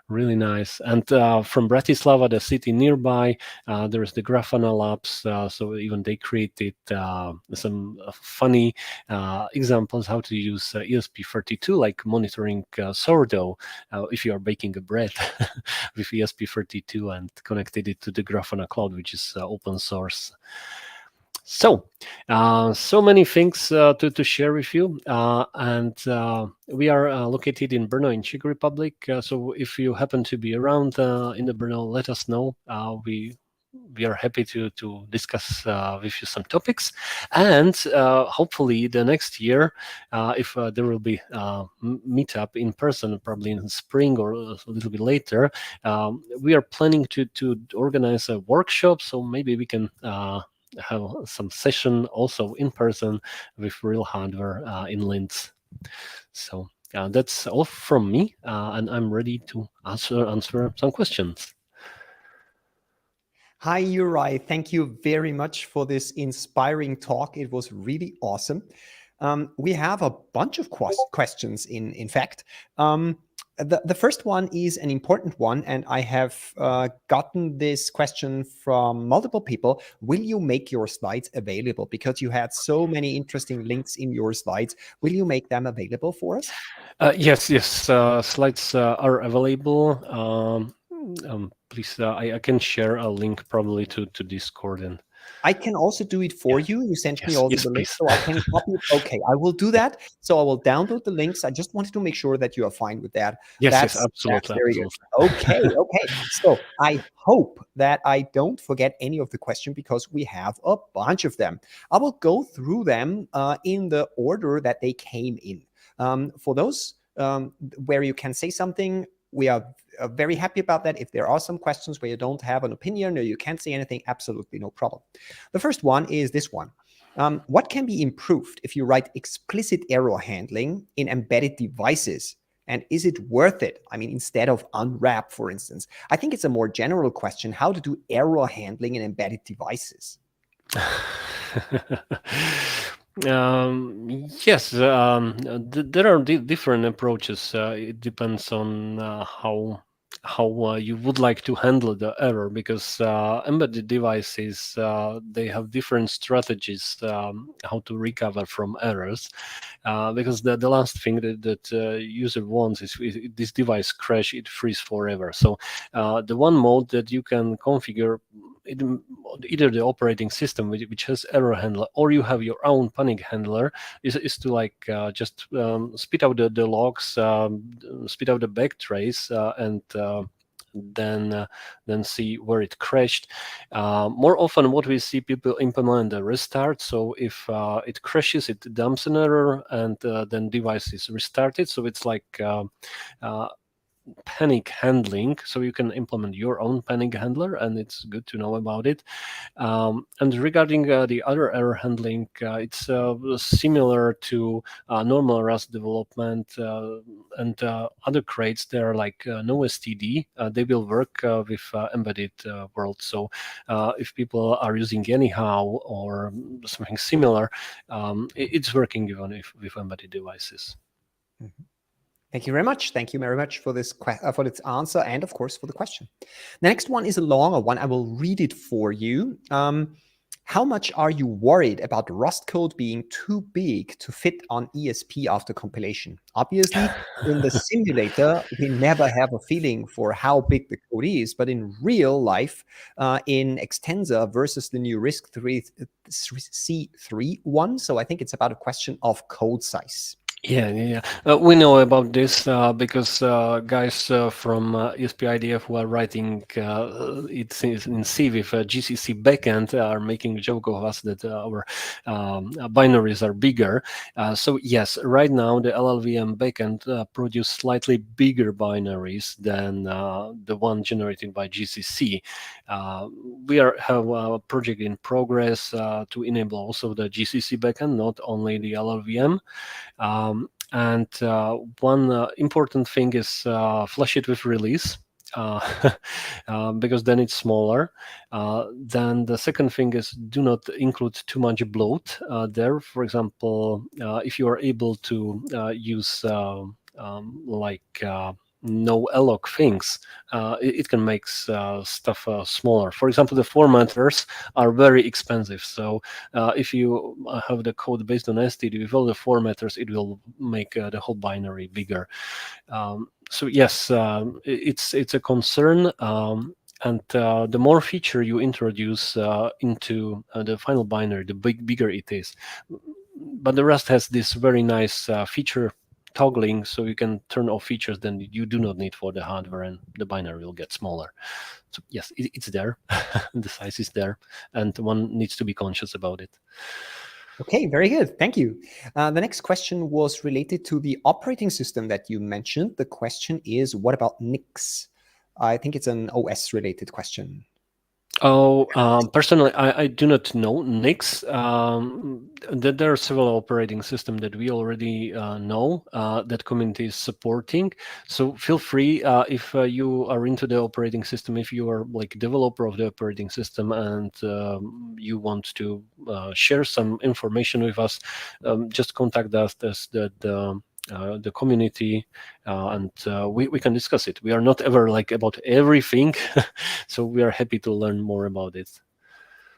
Really nice. And from Bratislava, the city nearby, there is the Grafana Labs. So even they created some funny examples how to use ESP32, like monitoring sourdough if you are baking a bread with ESP32 and connected it to the Grafana cloud, which is open source. So, so many things to share with you, and we are located in Brno in Czech Republic. So, if you happen to be around in the Brno, let us know. We are happy to discuss with you some topics, and hopefully the next year, if there will be meetup in person, probably in spring or a little bit later, we are planning to organize a workshop. So maybe we can. Have some session also in person with real hardware in Linz. So that's all from me, and I'm ready to answer some questions. Hi, Uri. Thank you very much for this inspiring talk. It was really awesome. We have a bunch of questions, in fact. The first one is an important one, and I have gotten this question from multiple people. Will you make your slides available? Because you had so many interesting links in your slides. Will you make them available for us? Yes. Slides are available. Please, I can share a link probably to Discord and. I can also do it for you. You sent me Yes, all yes, the links, please. so I can copy it. Okay, I will do that. So I will download the links. I just wanted to make sure that you are fine with that. Yes, That's absolutely. very good. Okay. So I hope that I don't forget any of the question because we have a bunch of them. I will go through them in the order that they came in. For those where you can say something, we are very happy about that. If there are some questions where you don't have an opinion or you can't say anything, absolutely no problem. The first one is this one. What can be improved if you write explicit error handling in embedded devices? And is it worth it? I mean, instead of unwrap, for instance. I think it's a more general question, how to do error handling in embedded devices. Yes, there are different approaches. It depends on how you would like to handle the error, because embedded devices they have different strategies how to recover from errors. Because the last thing that user wants is this device crash, it freeze forever. So the one mode that you can configure, either the operating system which has error handler, or you have your own panic handler, is to like just spit out the logs, spit out the backtrace, and then see where it crashed. More often what we see people implement a restart. So if it crashes, it dumps an error, and then device is restarted. So it's like panic handling. So you can implement your own panic handler, and it's good to know about it. And regarding the other error handling, it's similar to normal Rust development and other crates. They are like no STD. They will work with embedded world. So if people are using anyhow or something similar, it's working even with embedded devices. Mm-hmm. Thank you very much. Thank you very much for this answer, and of course for the question. The next one is a longer one. I will read it for you. How much are you worried about Rust code being too big to fit on ESP after compilation? Obviously, in the simulator, we never have a feeling for how big the code is, but in real life, in Extensor versus the new RISC-V C3 one, so I think it's about a question of code size. Yeah. We know about this because guys from ESP-IDF who are writing it in C with GCC backend are making a joke of us that our binaries are bigger. So yes, right now the LLVM backend produce slightly bigger binaries than the one generated by GCC. We have a project in progress to enable also the GCC backend, not only the LLVM. And one important thing is flush it with release. Uh, because then it's smaller. Then the second thing is do not include too much bloat there. For example, if you are able to use like no alloc things, it can make stuff smaller. For example, the formatters are very expensive. So if you have the code based on STD with all the formatters, it will make the whole binary bigger. So yes, it's a concern. And the more feature you introduce into the final binary, the bigger it is. But the Rust has this very nice feature toggling, so you can turn off features then you do not need for the hardware, and the binary will get smaller. So yes, it's there. The size is there, and one needs to be conscious about it. Okay, very good. Thank you. The next question was related to the operating system that you mentioned. The question is, what about Nix? I think it's an OS-related question. Oh, personally, I do not know Nix. There are several operating systems that we already know that community is supporting. So feel free if you are into the operating system, if you are like developer of the operating system and you want to share some information with us, just contact us. The community and we can discuss it. We are not ever like about everything, so we are happy to learn more about it.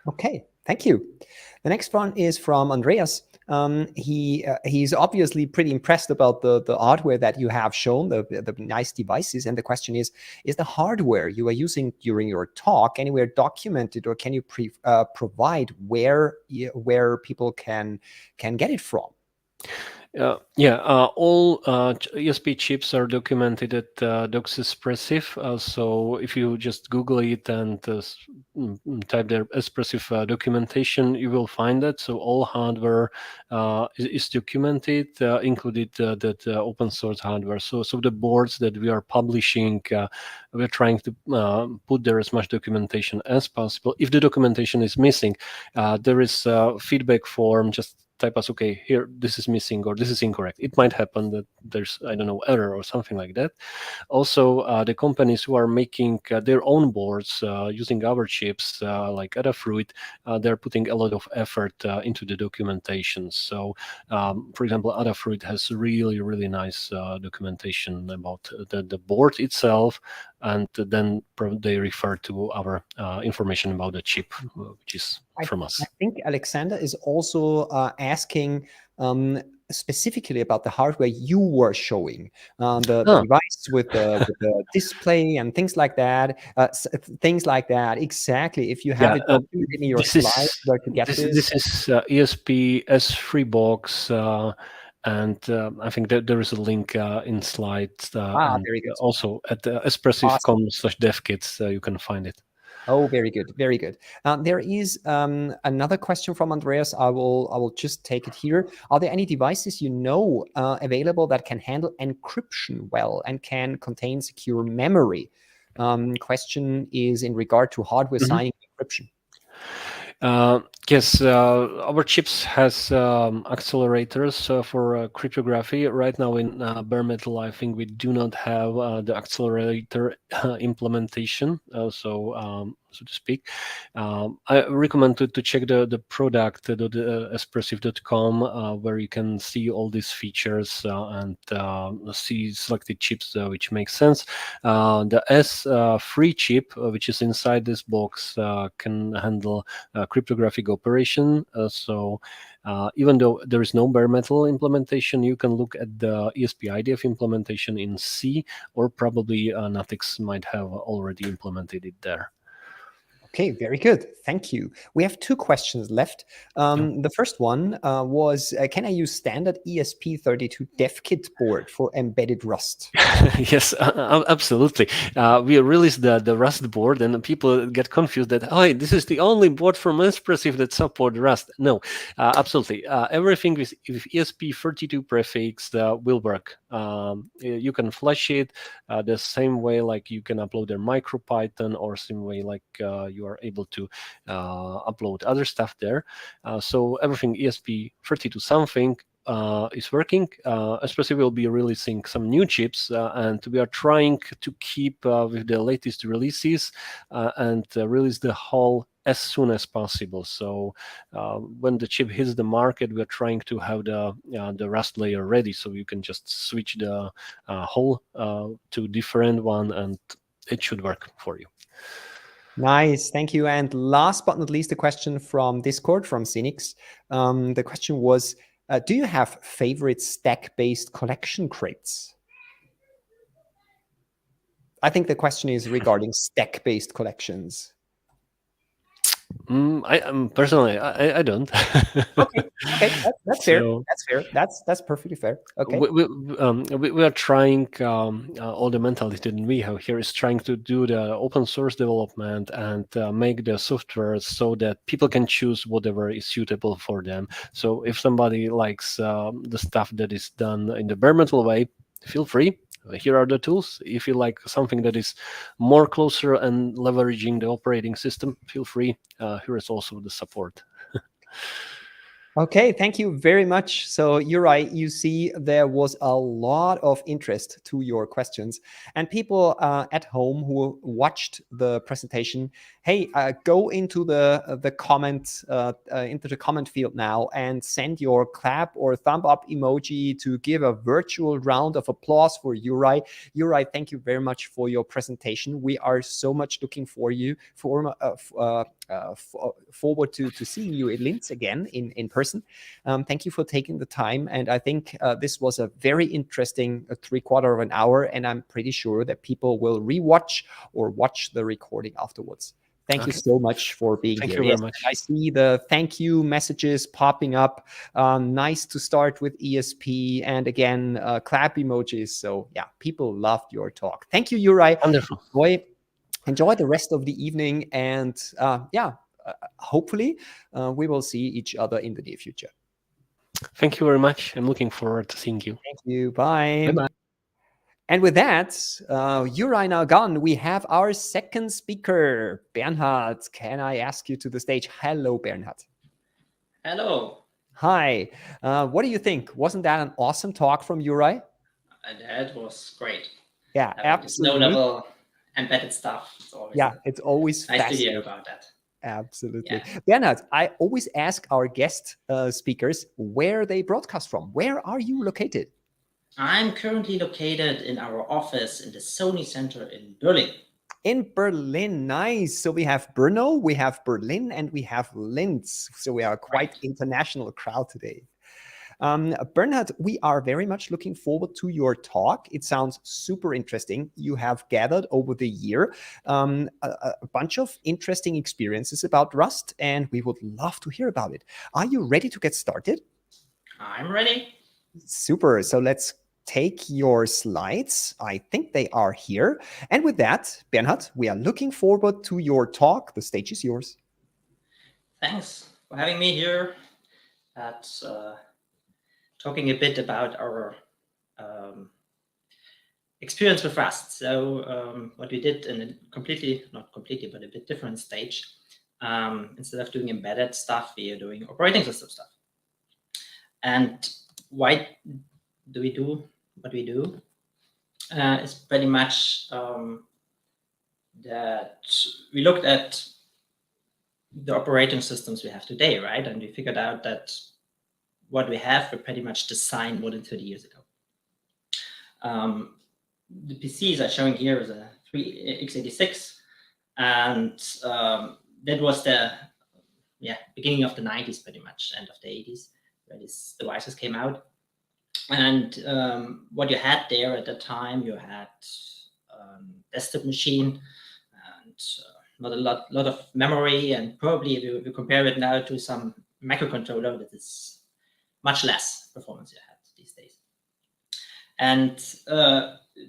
Okay, thank you. The next one is from Andreas. He's obviously pretty impressed about the hardware that you have shown, the nice devices. And the question is the hardware you are using during your talk anywhere documented, or can you provide where people can get it from? All ESP chips are documented at Docs Espressive. So if you just Google it and type there Espressive documentation, you will find it. So all hardware is documented, included that open source hardware. So the boards that we are publishing, we're trying to put there as much documentation as possible. If the documentation is missing, there is a feedback form. Just type us, okay, here, this is missing or this is incorrect. It might happen that there's, I don't know, error or something like that. Also, the companies who are making their own boards using our chips, like Adafruit, they're putting a lot of effort into the documentation. So, for example, Adafruit has really, really nice documentation about the board itself, and then they refer to our information about the chip, which is from us. I think Alexander is also asking specifically about the hardware you were showing, the device with the display and things like that. Exactly. If you have it documented in your slides, where to get this? This is ESP S3 box. And I think that there is a link in slides. And very good. Also at espressive.com/devkits, you can find it. Oh, very good, very good. There is another question from Andreas. I will just take it here. Are there any devices you know available that can handle encryption well and can contain secure memory? Question is in regard to hardware signing encryption. Yes, our chips has accelerators for cryptography. Right now in bare metal, I think we do not have the accelerator implementation, so to speak. I recommend to check the product, the espressive.com, where you can see all these features and see selected chips which make sense. The S3 chip, which is inside this box, can handle cryptographic operation. So even though there is no bare metal implementation, you can look at the ESP-IDF implementation in C, or probably Natix might have already implemented it there. Okay, very good. Thank you. We have 2 questions left. The first one was, can I use standard ESP32 dev kit board for embedded Rust? Yes, absolutely. We released the Rust board, and people get confused that, oh, this is the only board from Espressif that support Rust. No, absolutely. Everything with ESP32 prefix will work. You can flash it the same way like you can upload a MicroPython, or same way like you are able to upload other stuff there. So everything ESP32 something is working. Especially we'll be releasing some new chips, and we are trying to keep with the latest releases and release the whole as soon as possible. So when the chip hits the market, we're trying to have the Rust layer ready, so you can just switch the whole to different one, and it should work for you. Nice, thank you. And last but not least, a question from Discord from Cynics. The question was, do you have favorite stack-based collection crates? I think the question is regarding stack-based collections. I personally, I don't. Okay, that's fair. So That's fair. That's perfectly fair. Okay. we are trying, all the mentality that we have here is trying to do the open source development and make the software so that people can choose whatever is suitable for them. So if somebody likes the stuff that is done in the bare metal way, feel free. Here are the tools. If you like something that is more closer and leveraging the operating system, feel free. Here is also the support. Okay, thank you very much. So you're right. You see, there was a lot of interest to your questions, and people at home who watched the presentation, hey, go into the comment field now and send your clap or thumb up emoji to give a virtual round of applause for Juraj. Juraj, thank you very much for your presentation. We are so much looking forward to seeing you in Linz again in person. Thank you for taking the time. And I think this was a very interesting 3/4 of an hour. And I'm pretty sure that people will rewatch or watch the recording afterwards. Thank you so much for being Thank here. you very much. I see the thank you messages popping up. Nice to start with ESP, and again, clap emojis. So yeah, people loved your talk. Thank you, Juraj. Wonderful. Enjoy the rest of the evening, and hopefully we will see each other in the near future. Thank you very much. I'm looking forward to seeing you. Thank you. Bye. Bye-bye. And with that, Juraj now gone, we have our second speaker, Bernhard. Can I ask you to the stage? Hello, Bernhard. Hello. Hi. What do you think? Wasn't that an awesome talk from Juraj? That was great. Yeah, absolutely. Low-level embedded stuff. It's always nice to fascinating. hear about that. Absolutely. Yeah. Bernhard, I always ask our guest speakers where they broadcast from. Where are you located? I'm currently located in our office in the Sony Center in Berlin. In Berlin, nice. So we have Brno, we have Berlin, and we have Linz. So we are quite international crowd today. Bernhard, we are very much looking forward to your talk. It sounds super interesting. You have gathered over the year a bunch of interesting experiences about Rust, and we would love to hear about it. Are you ready to get started? I'm ready. Super. So let's take your slides. I think they are here. And with that, Bernhard, we are looking forward to your talk. The stage is yours. Thanks for having me here at talking a bit about our experience with Rust. So what we did in a not completely, but a bit different stage. Instead of doing embedded stuff, we are doing operating system stuff. And why do we do what we do? It's pretty much that we looked at the operating systems we have today, right? And we figured out that what we have were pretty much designed more than 30 years ago. The PCs I'm showing here is a x86, and that was the beginning of the 90s, pretty much, end of the 80s, where these devices came out. And what you had there at the time, you had desktop machine and not a lot of memory, and probably if you compare it now to some microcontroller, that is much less performance you have these days. And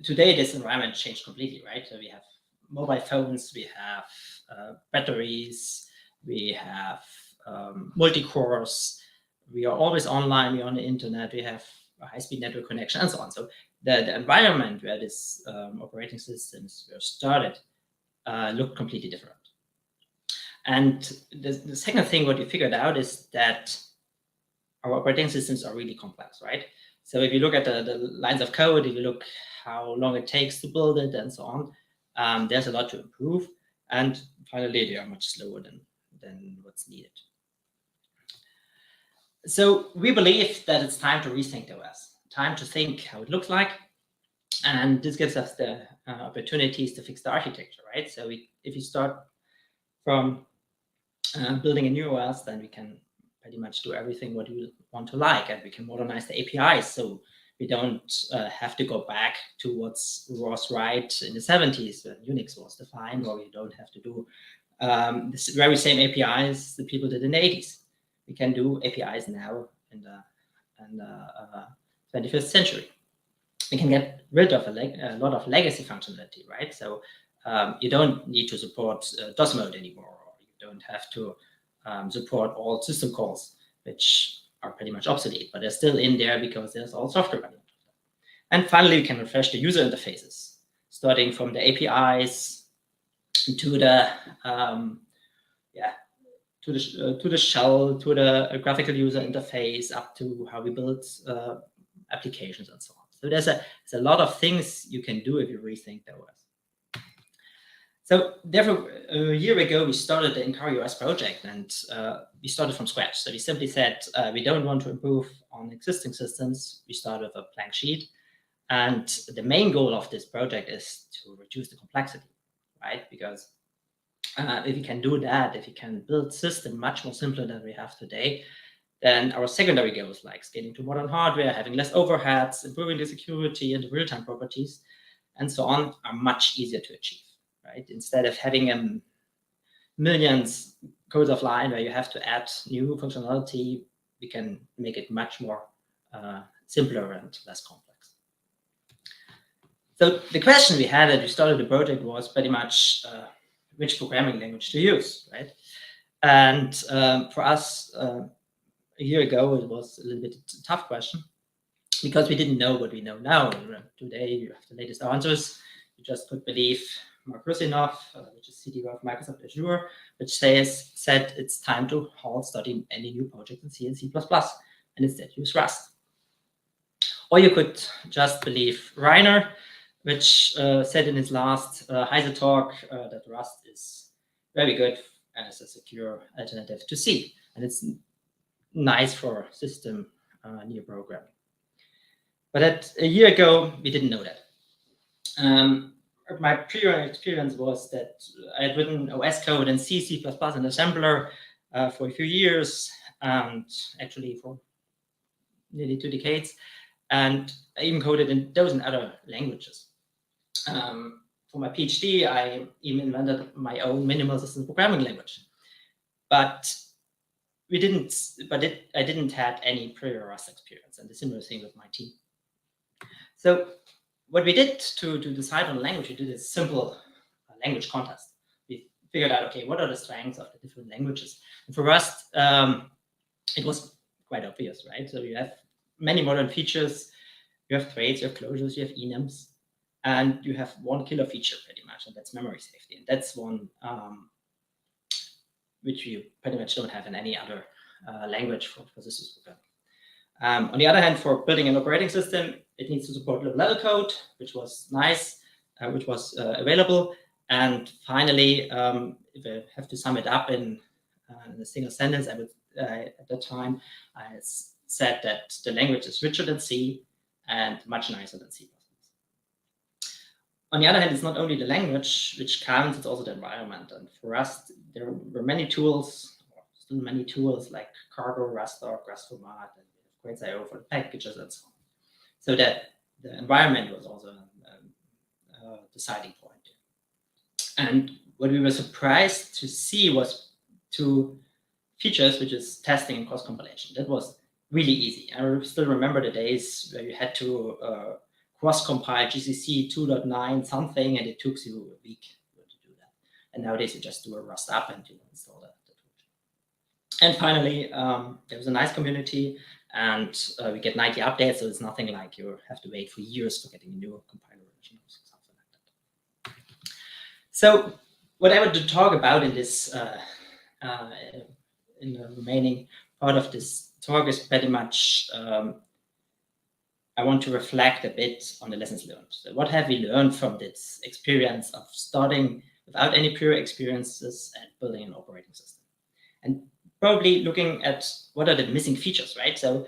today this environment changed completely, right? So we have mobile phones, we have batteries, we have multi-cores, we are always online, we're on the internet, we have a high-speed network connection, and so on. So the environment where these operating systems were started looked completely different. And the second thing what we figured out is that our operating systems are really complex, right? So if you look at the lines of code, if you look how long it takes to build it and so on, there's a lot to improve. And finally, they are much slower than what's needed. So we believe that it's time to rethink the OS, time to think how it looks like. And this gives us the opportunities to fix the architecture, right? So if you start from building a new OS, then we can pretty much do everything what you want to like, and we can modernize the APIs, so we don't have to go back to what was right in the 70s when Unix was defined, or we don't have to do the very same APIs that people did in the 80s. We can do APIs now in the 21st century. We can get rid of a lot of legacy functionality, right? So you don't need to support DOS mode anymore, or you don't have to support all system calls, which are pretty much obsolete, but they're still in there because there's all software running. And finally, we can refresh the user interfaces, starting from the APIs to the to the shell, to the graphical user interface, up to how we build applications and so on. So there's a lot of things you can do if you rethink the OS. So therefore, a year ago, we started the Incari OS project, and we started from scratch. So we simply said, we don't want to improve on existing systems. We start with a blank sheet. And the main goal of this project is to reduce the complexity, right? Because if you can do that, if you can build system much more simpler than we have today, then our secondary goals, like scaling to modern hardware, having less overheads, improving the security and the real-time properties, and so on, are much easier to achieve, right? Instead of having millions codes of line where you have to add new functionality, we can make it much more simpler and less complex. So the question we had as we started the project was pretty much which programming language to use, right? And for us, a year ago, it was a little bit a tough question because we didn't know what we know now. Today, you have the latest answers. You just could believe Mark Rusinov, which is CTO of Microsoft Azure, which said it's time to halt starting any new project in C and C++, and instead use Rust. Or you could just believe Reiner, which said in his last Heise talk that Rust is very good as a secure alternative to C, and it's nice for system near programming. But a year ago, we didn't know that. My prior experience was that I had written OS code in C, C++, and assembler for a few years, and actually for nearly 2 decades. And I even coded in dozen other languages. For my PhD, I even invented my own minimal systems programming language. But I didn't have any prior Rust experience, and the similar thing with my team. So what we did to decide on language, we did a simple language contest. We figured out, okay, what are the strengths of the different languages? And for Rust, it was quite obvious, right? So you have many modern features. You have threads, you have closures, you have enums, and you have one killer feature pretty much, and that's memory safety. And that's one which you pretty much don't have in any other language for systems programming. On the other hand, for building an operating system, it needs to support low-level code, which was nice, which was available. And finally, if I have to sum it up in a single sentence, I would at that time I said that the language is richer than C and much nicer than C++. On the other hand, it's not only the language which counts, it's also the environment. And for Rust, there were many tools, or still many tools like Cargo, Rustorg, Rust-Format, and Grades.io for the packages and so on. So that the environment was also a deciding point. And what we were surprised to see was 2 features, which is testing and cross compilation. That was really easy. I still remember the days where you had to cross compile GCC 2.9 something, and it took you a week to do that. And nowadays you just do a Rust app and you install that. And finally, there was a nice community, and we get 90 updates, so it's nothing like you have to wait for years for getting a new compiler version or something like that. So what I want to talk about in this, in the remaining part of this talk is pretty much, I want to reflect a bit on the lessons learned. So what have we learned from this experience of starting without any prior experiences and building an operating system? And probably looking at what are the missing features, right? So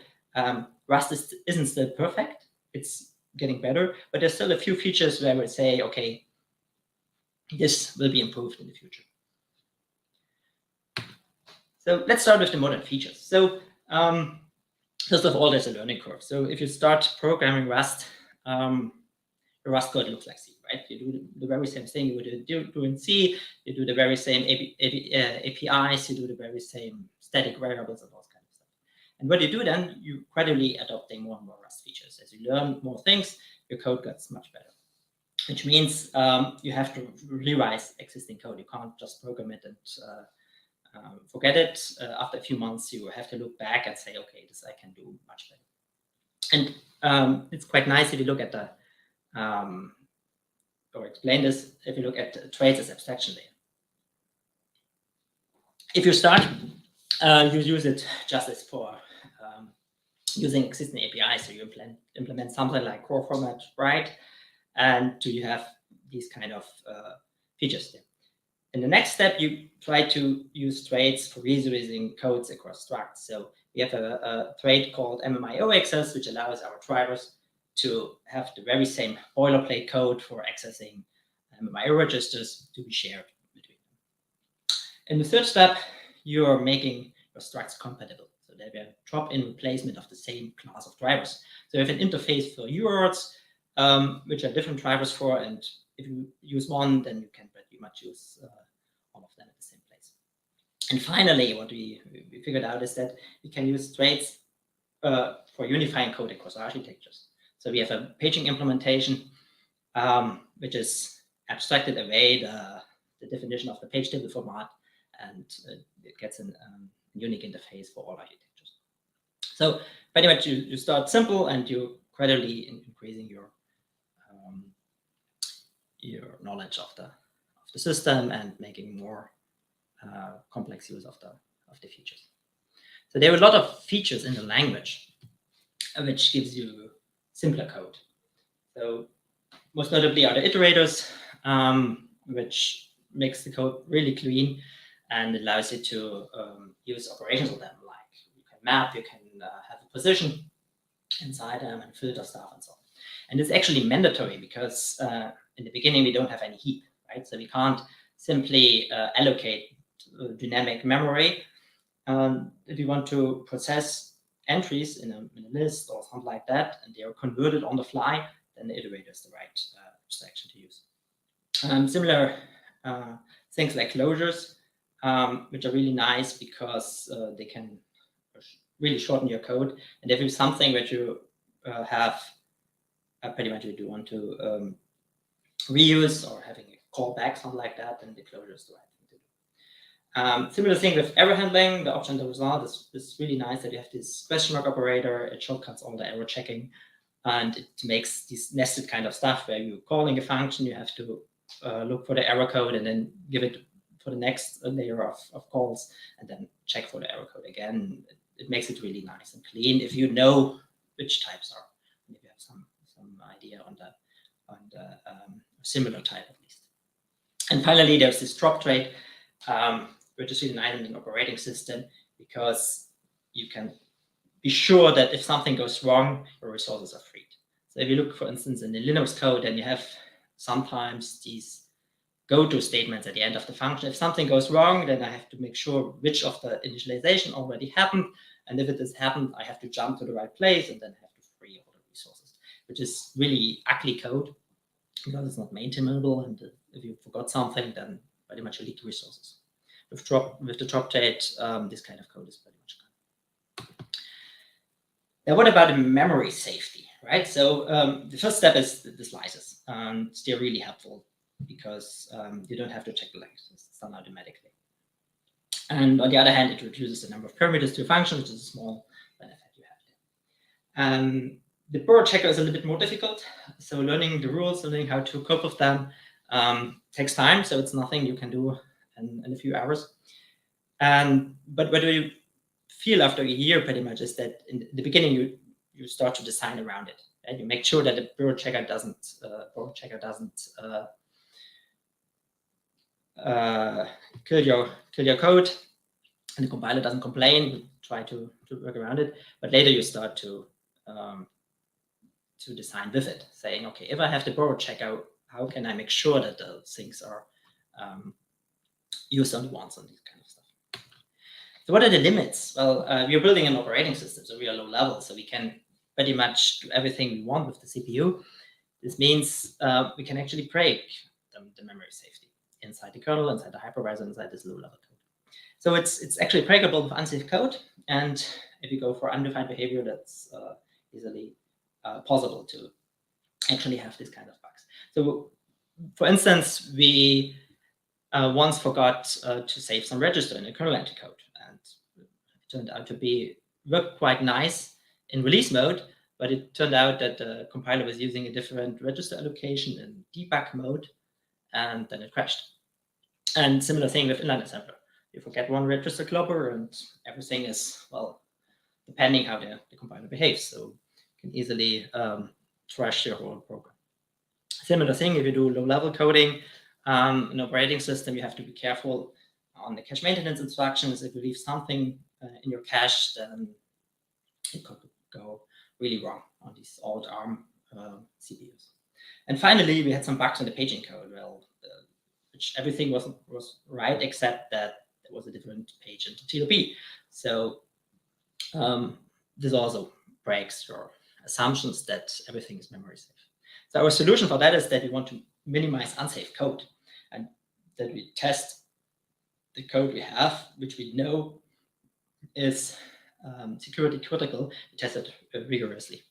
Rust isn't still perfect. It's getting better, but there's still a few features where I would say, okay, this will be improved in the future. So let's start with the modern features. So first of all, there's a learning curve. So if you start programming Rust, the Rust code looks like C, right? You do the very same thing you would do in C. You do the very same APIs. You do the very same static variables and all kind of stuff. And what you do then, you gradually adopting more and more Rust features. As you learn more things, your code gets much better. Which means you have to rewrite existing code. You can't just program it and forget it. After a few months, you have to look back and say, okay, this I can do much better. And it's quite nice if you look at the, or explain this, if you look at traits as abstraction layer. If you start, you use it just as for using existing APIs. So you implement something like core format, right? And you have these kind of features there. In the next step, you try to use traits for reusing codes across structs. So we have a trait called MMIO access, which allows our drivers to have the very same boilerplate code for accessing MMIO registers to be shared between them. In the third step, you're making your structs compatible. So they have a drop-in replacement of the same class of drivers. So you have an interface for UARTs, which are different drivers for, and if you use one, then you can pretty much use all of them at the same place. And finally, what we figured out is that we can use traits for unifying code across architectures. So we have a paging implementation, which is abstracted away the definition of the page table format, and it gets a unique interface for all architectures. So pretty much you start simple and you gradually increasing your knowledge of the system and making more complex use of the features. So there are a lot of features in the language, which gives you simpler code. So most notably are the iterators, which makes the code really clean and allows you to use operations with them. Like you can map, you can have a position inside them and filter stuff and so on. And it's actually mandatory because in the beginning we don't have any heap, right? So we can't simply allocate dynamic memory. If you want to process entries in a list or something like that, and they are converted on the fly, then the iterator is the right abstraction to use. Similar things like closures, which are really nice because they can really shorten your code. And if it's something that you have pretty much you do want to reuse or having a callback, something like that, then the closure is the right thing to do. Similar thing with error handling. The option the result is really nice that you have this question mark operator. It shortcuts all the error checking, and it makes this nested kind of stuff where you're calling a function, you have to look for the error code and then give it for the next layer of calls and then check for the error code again. It makes it really nice and clean if you know which types are, and if you have some idea on the similar type at least. And finally, there's this drop trait, which is really nice in an operating system because you can be sure that if something goes wrong, your resources are freed. So if you look, for instance, in the Linux code, then you have sometimes these go-to statements at the end of the function. If something goes wrong, then I have to make sure which of the initialization already happened. And if it has happened, I have to jump to the right place and then have to free all the resources, which is really ugly code because it's not maintainable. And if you forgot something, then pretty much leak resources. With the drop date, this kind of code is pretty much gone. Now, what about the memory safety, right? So the first step is the slices. They're really helpful because you don't have to check the length. It's done automatically. And on the other hand, it reduces the number of parameters to a function, which is a small benefit you have there. The borrow checker is a little bit more difficult. So learning the rules, learning how to cope with them takes time. So it's nothing you can do in a few hours. But what do you feel after a year pretty much is that in the beginning you start to design around it, and you make sure that the borrow checker doesn't kill your code, and the compiler doesn't complain. You try to work around it, but later you start to design with it, saying, okay, if I have the borrow checker, how can I make sure that the things are used only once on these kind of stuff? So what are the limits? Well, we're building an operating system, so we are low level, so we can pretty much do everything we want with the CPU. This means we can actually break the memory safety inside the kernel, inside the hypervisor, inside this low level code. So it's actually breakable with unsafe code, and if you go for undefined behavior, that's easily possible to actually have this kind of bugs. So, for instance, we once forgot to save some register in the kernel entry code, and it turned out to work quite nice in release mode, but it turned out that the compiler was using a different register allocation in debug mode, and then it crashed. And similar thing with inline assembler. You forget one register clobber, and everything is, well, depending how the compiler behaves. So you can easily trash your whole program. Similar thing, if you do low-level coding in operating system, you have to be careful on the cache maintenance instructions. If you leave something in your cache, then it could go really wrong on these old ARM CPUs. And finally, we had some bugs in the paging code. Well, which everything was right except that there was a different page into TLB. So this also breaks your assumptions that everything is memory safe. So our solution for that is that we want to minimize unsafe code, and that we test the code we have, which we know is security critical. We test it rigorously.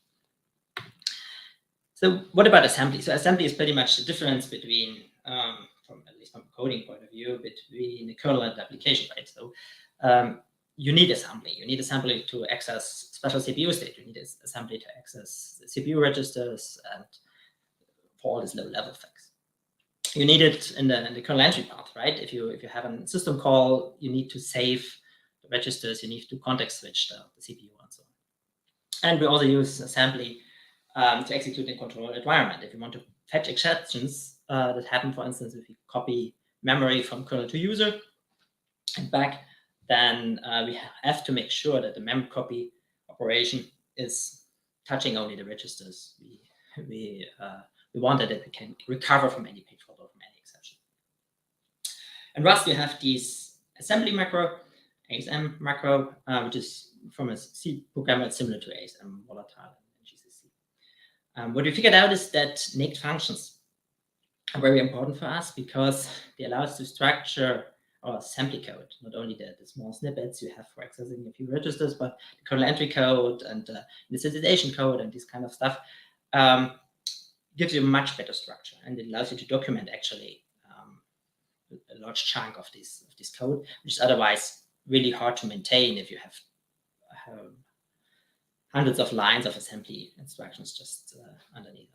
So what about assembly? So assembly is pretty much the difference between, at least from a coding point of view, between the kernel and the application, right? So you need assembly. You need assembly to access special CPU state. You need assembly to access CPU registers and for all these low-level things. You need it in the kernel entry path, right? If you have a system call, you need to save the registers. You need to context switch the CPU and so on. And we also use assembly to execute in control environment. If you want to fetch exceptions that happen, for instance, if you copy memory from kernel to user and back, then we have to make sure that the mem copy operation is touching only the registers we wanted, that we can recover from any page fault or from any exception. In Rust, you have these assembly macro, ASM macro, which is from a C program that's similar to ASM volatile in GCC. What we figured out is that naked functions are very important for us because they allow us to structure our assembly code, not only the small snippets you have for accessing a few registers, but the kernel entry code and the initialization code and this kind of stuff. Gives you a much better structure, and it allows you to document actually a large chunk of this code, which is otherwise really hard to maintain if you have hundreds of lines of assembly instructions just underneath.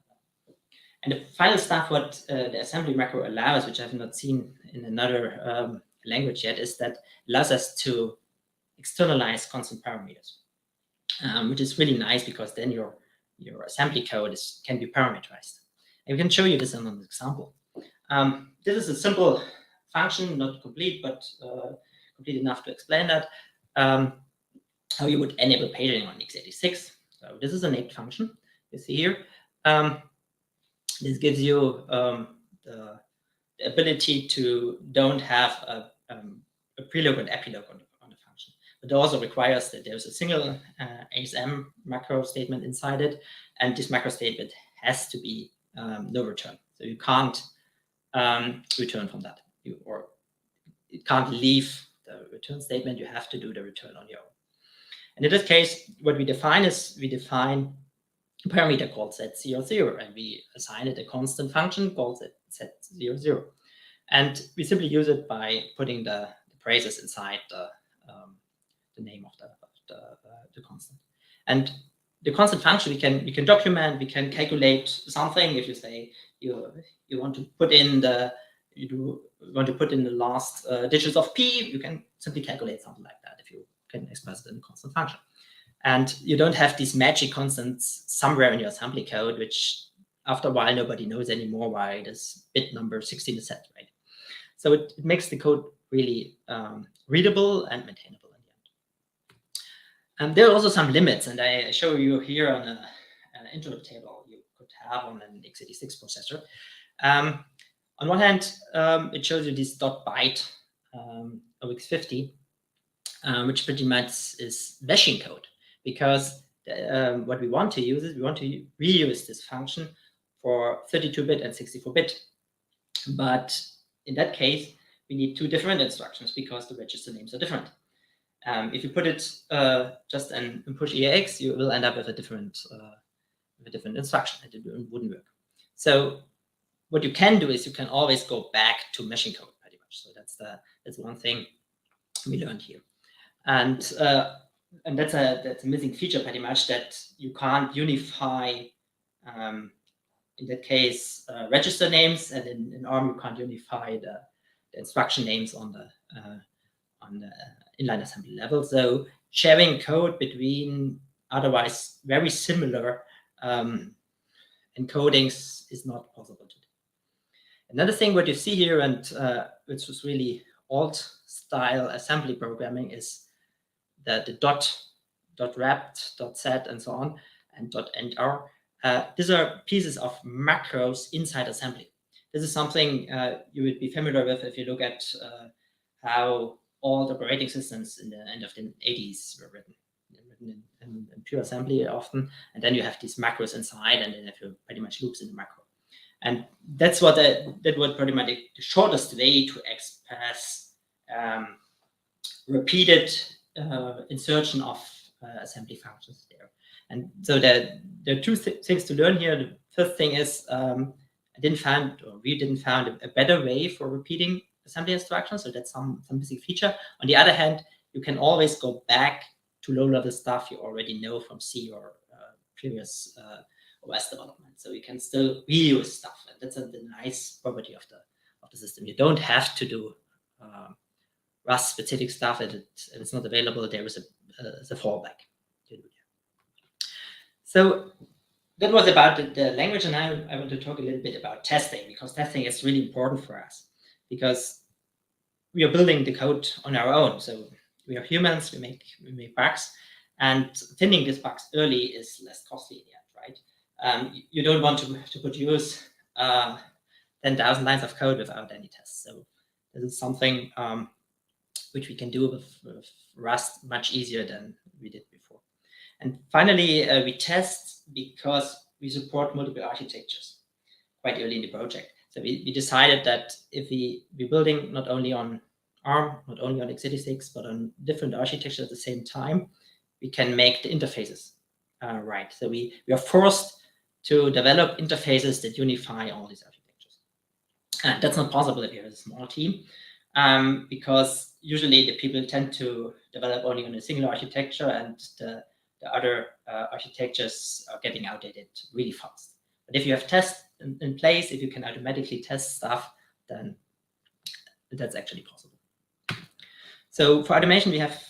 And the final stuff, what the assembly macro allows, which I've not seen in another language yet, is that allows us to externalize constant parameters, which is really nice because then your assembly code can be parameterized. And we can show you this in an example. This is a simple function, not complete, but complete enough to explain that, how you would enable paging on x86. So this is a naked function you see here. This gives you the ability to don't have a preload and epilogue on the function. But it also requires that there's a single ASM macro statement inside it, and this macro statement has to be no return. So you can't return from that. it can't leave the return statement. You have to do the return on your own. And in this case, what we define is we define a parameter called set00, and we assign it a constant function called set00. And we simply use it by putting the braces inside the name of the constant. And the constant function we can document, we can calculate something. If you say you want to put in the last digits of p, you can simply calculate something like that if you can express it in a constant function. And you don't have these magic constants somewhere in your assembly code, which after a while nobody knows anymore why this bit number 16 is set, right? So it makes the code really readable and maintainable in the end. There are also some limits, and I show you here on an interrupt table you could have on an x86 processor. On one hand, it shows you this .byte OX50, which pretty much is meshing code, because what we want to use is we want to reuse this function for 32-bit and 64-bit. But in that case, we need two different instructions because the register names are different. If you put it just in push EAX, you will end up with a different instruction, and it wouldn't work. So what you can do is you can always go back to meshing code pretty much. So that's one thing we learned here, and that's a missing feature pretty much, that you can't unify. In that case, register names, and in ARM you can't unify the instruction names on the inline assembly level. So sharing code between otherwise very similar encodings is not possible today. Another thing what you see here, and which was really old style assembly programming, is that the dot wrapped, dot set, and so on, and dot endr. These are pieces of macros inside assembly. This is something you would be familiar with if you look at how all the operating systems in the end of the 80s were written in pure assembly often. And then you have these macros inside, and then you have pretty much loops in the macro. And that's what that would pretty much the shortest way to express repeated insertion of assembly functions there. And so there are two things to learn here. The first thing is we didn't find a better way for repeating assembly instructions. So that's some basic feature. On the other hand, you can always go back to low-level stuff you already know from C or previous OS development. So you can still reuse stuff, and that's the nice property of the system. You don't have to do Rust-specific stuff, and it's not available. There is a fallback. So that was about the language, and now I want to talk a little bit about testing, because testing is really important for us, because we are building the code on our own. So we are humans, we make bugs, and finding these bugs early is less costly in the end, right? You don't want to produce 10,000 lines of code without any tests. So this is something which we can do with Rust much easier than we did before. And finally, we test because we support multiple architectures quite early in the project. So we decided that if we're building not only on ARM, not only on x86, but on different architectures at the same time, we can make the interfaces right. So we are forced to develop interfaces that unify all these architectures. And that's not possible if you have a small team, because usually the people tend to develop only on a single architecture, and the other architectures are getting outdated really fast. But if you have tests in place, if you can automatically test stuff, then that's actually possible. So for automation, we have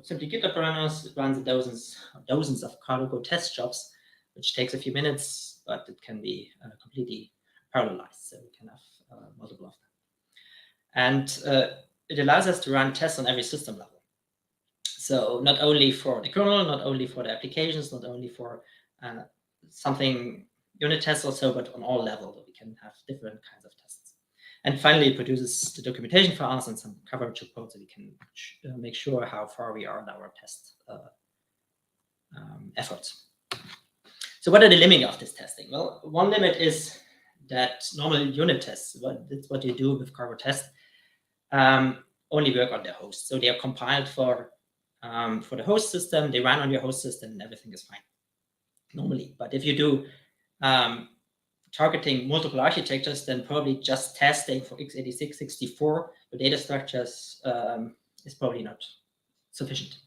simply GitHub runners. It runs dozens of cargo test jobs, which takes a few minutes, but it can be completely parallelized. So we can have multiple of them. And it allows us to run tests on every system level. So not only for the kernel, not only for the applications, not only for something unit tests also, but on all levels, we can have different kinds of tests. And finally, it produces the documentation for us and some coverage reports, so we can make sure how far we are in our test efforts. So what are the limits of this testing? Well, one limit is that normal unit tests, that's what you do with cargo test, only work on their host. So they are compiled for the host system. They run on your host system, and everything is fine normally. But if you do targeting multiple architectures, then probably just testing for x86, 64 the data structures is probably not sufficient.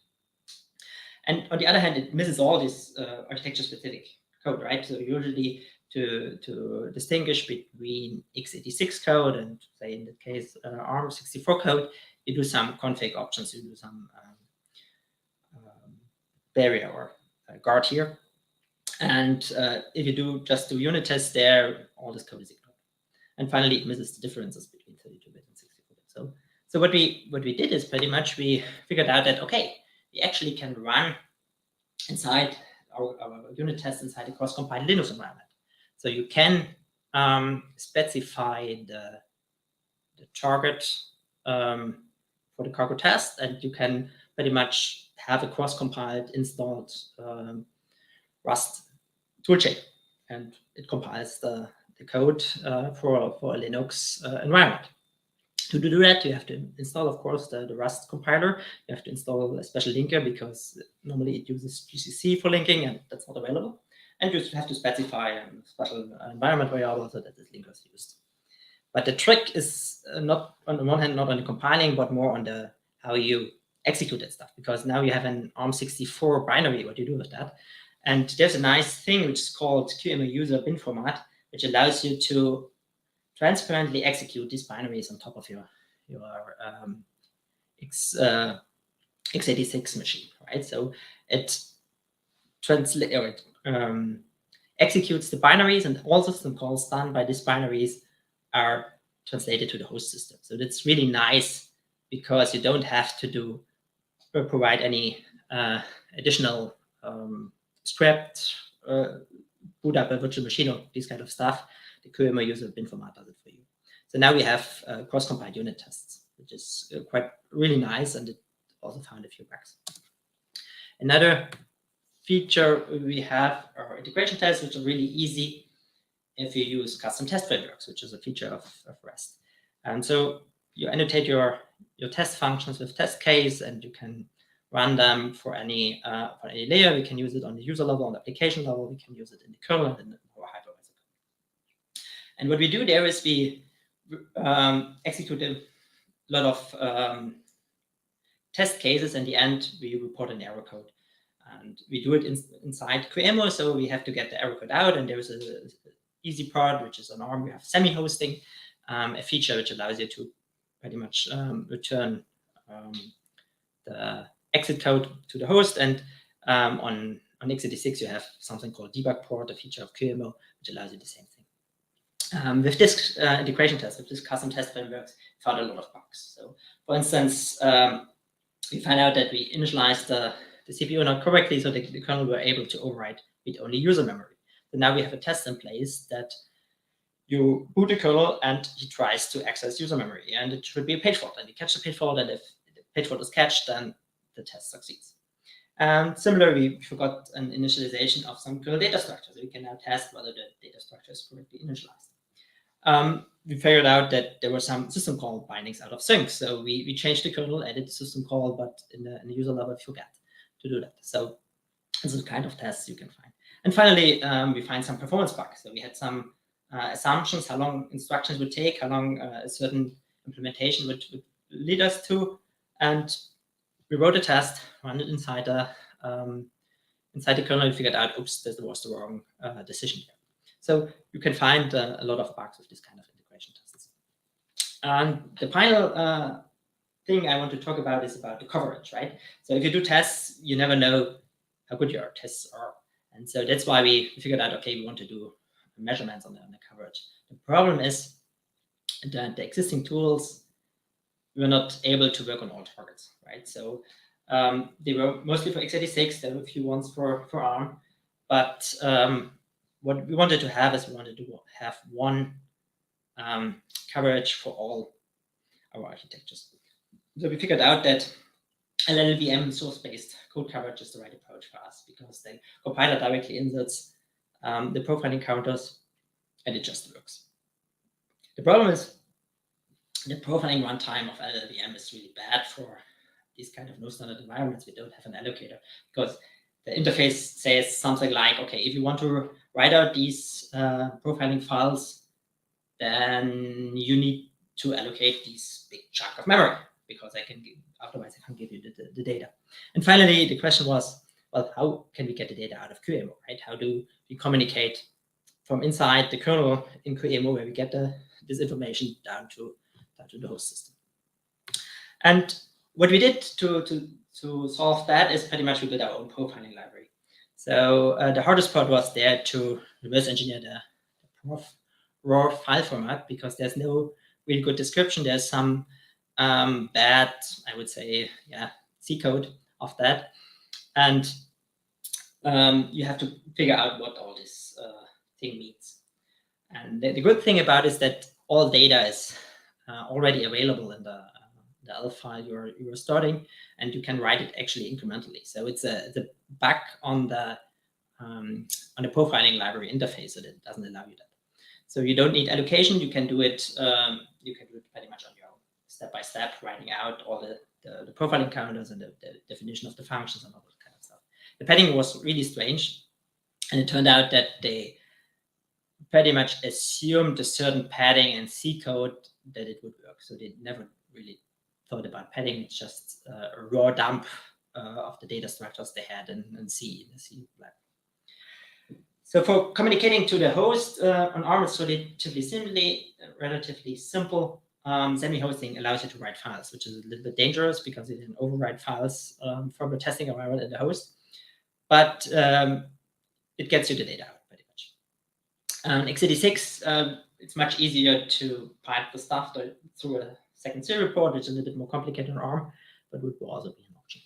And on the other hand, it misses all this architecture-specific code, right? So usually to distinguish between x86 code and, say, in the case ARM64 code, you do some config options, you do some barrier or guard here. And if you just do unit tests there, all this code is ignored. And finally, it misses the differences between 32-bit and 64-bit. So what we did is pretty much we figured out that, okay, we actually can run inside our unit tests inside a cross-compiled Linux environment. So you can specify the target for the cargo test, and you can pretty much have a cross-compiled installed Rust toolchain, and it compiles the code for a Linux environment. To do that, you have to install, of course, the Rust compiler. You have to install a special linker because normally it uses GCC for linking, and that's not available. And you have to specify a special environment variable so that this linker is used. But the trick is not, on the one hand, not on the compiling, but more on the how you execute that stuff. Because now you have an ARM64 binary. What do you do with that? And there's a nice thing which is called QEMU user bin format, which allows you to transparently execute these binaries on top of your x86 machine, right? So it executes the binaries, and all system calls done by these binaries are translated to the host system. So that's really nice because you don't have to do or provide any additional script, boot up a virtual machine, or this kind of stuff. The QEMU user bin format does it for you. So now we have cross-compiled unit tests, which is quite really nice, and it also found a few bugs. Another feature we have are integration tests, which are really easy if you use custom test frameworks, which is a feature of Rust. And so you annotate your test functions with test case, and you can run them for any layer. We can use it on the user level, on the application level. We can use it in the kernel and in our hypervisor. And what we do there is we execute a lot of test cases. In the end, we report an error code. And we do it inside QEMU, so we have to get the error code out. And there's an easy part, which is on ARM. We have semi-hosting, a feature which allows you to pretty much return the exit code to the host. And on x86, you have something called debug port, a feature of QEMU, which allows you the same thing. With this integration test, with this custom test frameworks, we found a lot of bugs. So, for instance, we found out that we initialized the CPU not correctly, so the kernel were able to override read-only user memory. So now we have a test in place that you boot the kernel and he tries to access user memory, and it should be a page fault. And you catch the page fault, and if the page fault is catched, then the test succeeds. And similarly, we forgot an initialization of some kernel data structure, so we can now test whether the data structure is correctly initialized. We figured out that there were some system call bindings out of sync, so we changed the kernel, added the system call, but in the user level, we forgot to do that. So this is the kind of tests you can find. And finally, we find some performance bugs. So we had some assumptions, how long instructions would take, how long a certain implementation would lead us to. And we wrote a test, ran it inside the kernel, and figured out, oops, this was the wrong decision here. So you can find a lot of bugs with this kind of integration tests. And the final thing I want to talk about is about the coverage, right? So if you do tests, you never know how good your tests are. And so that's why we figured out, okay, we want to do measurements on the coverage. The problem is that the existing tools were not able to work on all targets, right? So they were mostly for x86, there were a few ones for ARM, but what we wanted to have is we wanted to have one coverage for all our architectures. So we figured out that LLVM source-based code coverage is the right approach for us, because the compiler directly inserts the profiling counters, and it just works. The problem is the profiling runtime of LLVM is really bad for these kind of no standard environments. We don't have an allocator because the interface says something like, okay, if you want to write out these profiling files, then you need to allocate this big chunk of memory, because otherwise I can't give you the data. And finally, the question was, well, how can we get the data out of QEMU, right? How do we communicate from inside the kernel in QEMU, where we get this information down to the host system? And what we did to solve that is pretty much we built our own profiling library. So the hardest part was there to reverse engineer the raw file format, because there's no really good description. There's some bad, I would say, C code of that. And you have to figure out what all this thing means. And the good thing about it is that all data is already available in the ELF file you're starting, and you can write it actually incrementally. So it's a bug on the profiling library interface that it doesn't allow you that. So you don't need allocation. You can do it. You can do it pretty much on your own, step by step, writing out all the profiling counters and the definition of the functions and all that kind of stuff. The padding was really strange, and it turned out that they pretty much assumed a certain padding and C code that it would work. So they never really thought about padding. It's just a raw dump of the data structures they had in C, in the C library. So for communicating to the host on ARM, it's relatively simple. Semi-hosting allows you to write files, which is a little bit dangerous because it can overwrite files from the testing environment in the host. But it gets you the data out pretty much. x86, it's much easier to pipe the stuff through a second serial port, which is a little bit more complicated on ARM, but would also be an option.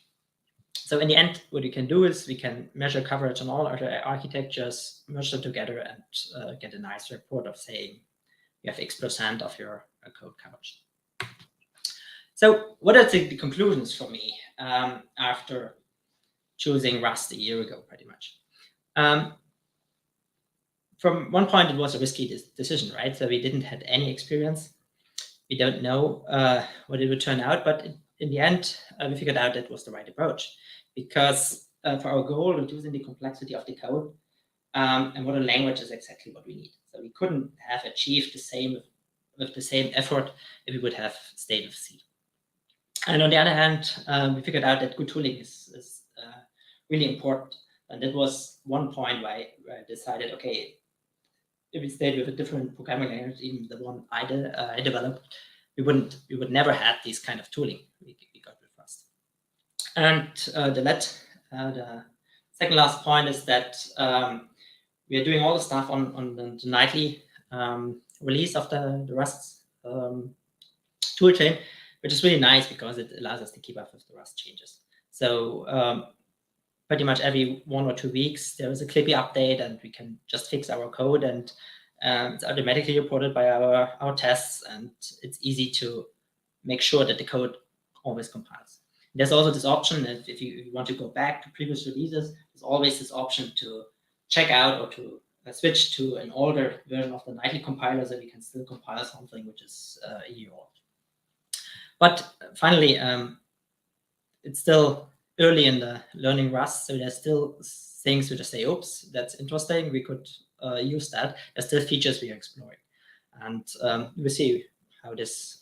So in the end, what we can do is we can measure coverage on all other architectures, merge them together, and get a nice report of saying you have X% of your code coverage. So what are the conclusions for me after choosing Rust a year ago, pretty much? From one point, it was a risky decision, right? So we didn't have any experience. We don't know what it would turn out, but in the end, we figured out that was the right approach, because for our goal, reducing the complexity of the code and modern language is exactly what we need. So we couldn't have achieved with the same effort if we would have stayed with C. And on the other hand, we figured out that good tooling is really important. And that was one point where I decided, okay, if we stayed with a different programming language, even the one I developed, we would never have this kind of tooling we got with Rust. And the second last point is that we are doing all the stuff on the nightly release of the Rust toolchain, which is really nice because it allows us to keep up with the Rust changes. So pretty much every 1 or 2 weeks, there is a Clippy update, and we can just fix our code, and it's automatically reported by our tests, and it's easy to make sure that the code always compiles. There's also this option that if you want to go back to previous releases, there's always this option to check out or to switch to an older version of the nightly compiler, so we can still compile something which is a year old. But finally, it's still early in the learning Rust, so there's still things we just say, oops, that's interesting, we could use that. There's still features we are exploring. And we'll see how this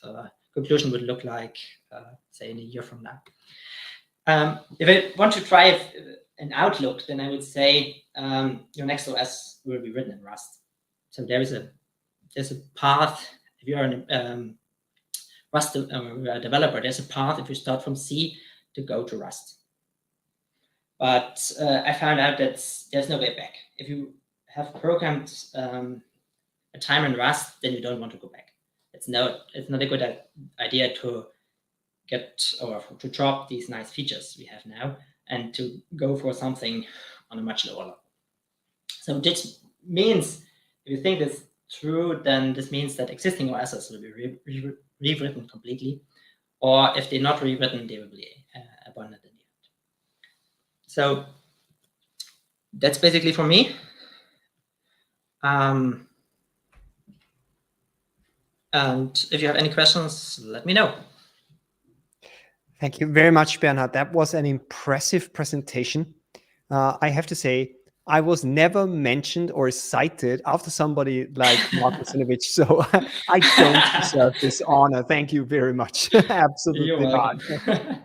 conclusion would look like, say, in a year from now. If I want to try an outlook, then I would say your next OS will be written in Rust. So there's a path. If you're a Rust developer, there's a path if you start from C to go to Rust. But I found out that there's no way back. If you have programmed a time in Rust, then you don't want to go back. It's not a good idea to get or to drop these nice features we have now and to go for something on a much lower level. So this means, if you think this through, then this means that existing OSs will be rewritten completely, or if they're not rewritten, they will be abandoned in the end. So that's basically for me. And if you have any questions, let me know. Thank you very much, Bernhard. That was an impressive presentation. I have to say, I was never mentioned or cited after somebody like Markus Sinovich, so I don't deserve this honor. Thank you very much. You're Absolutely not. welcome.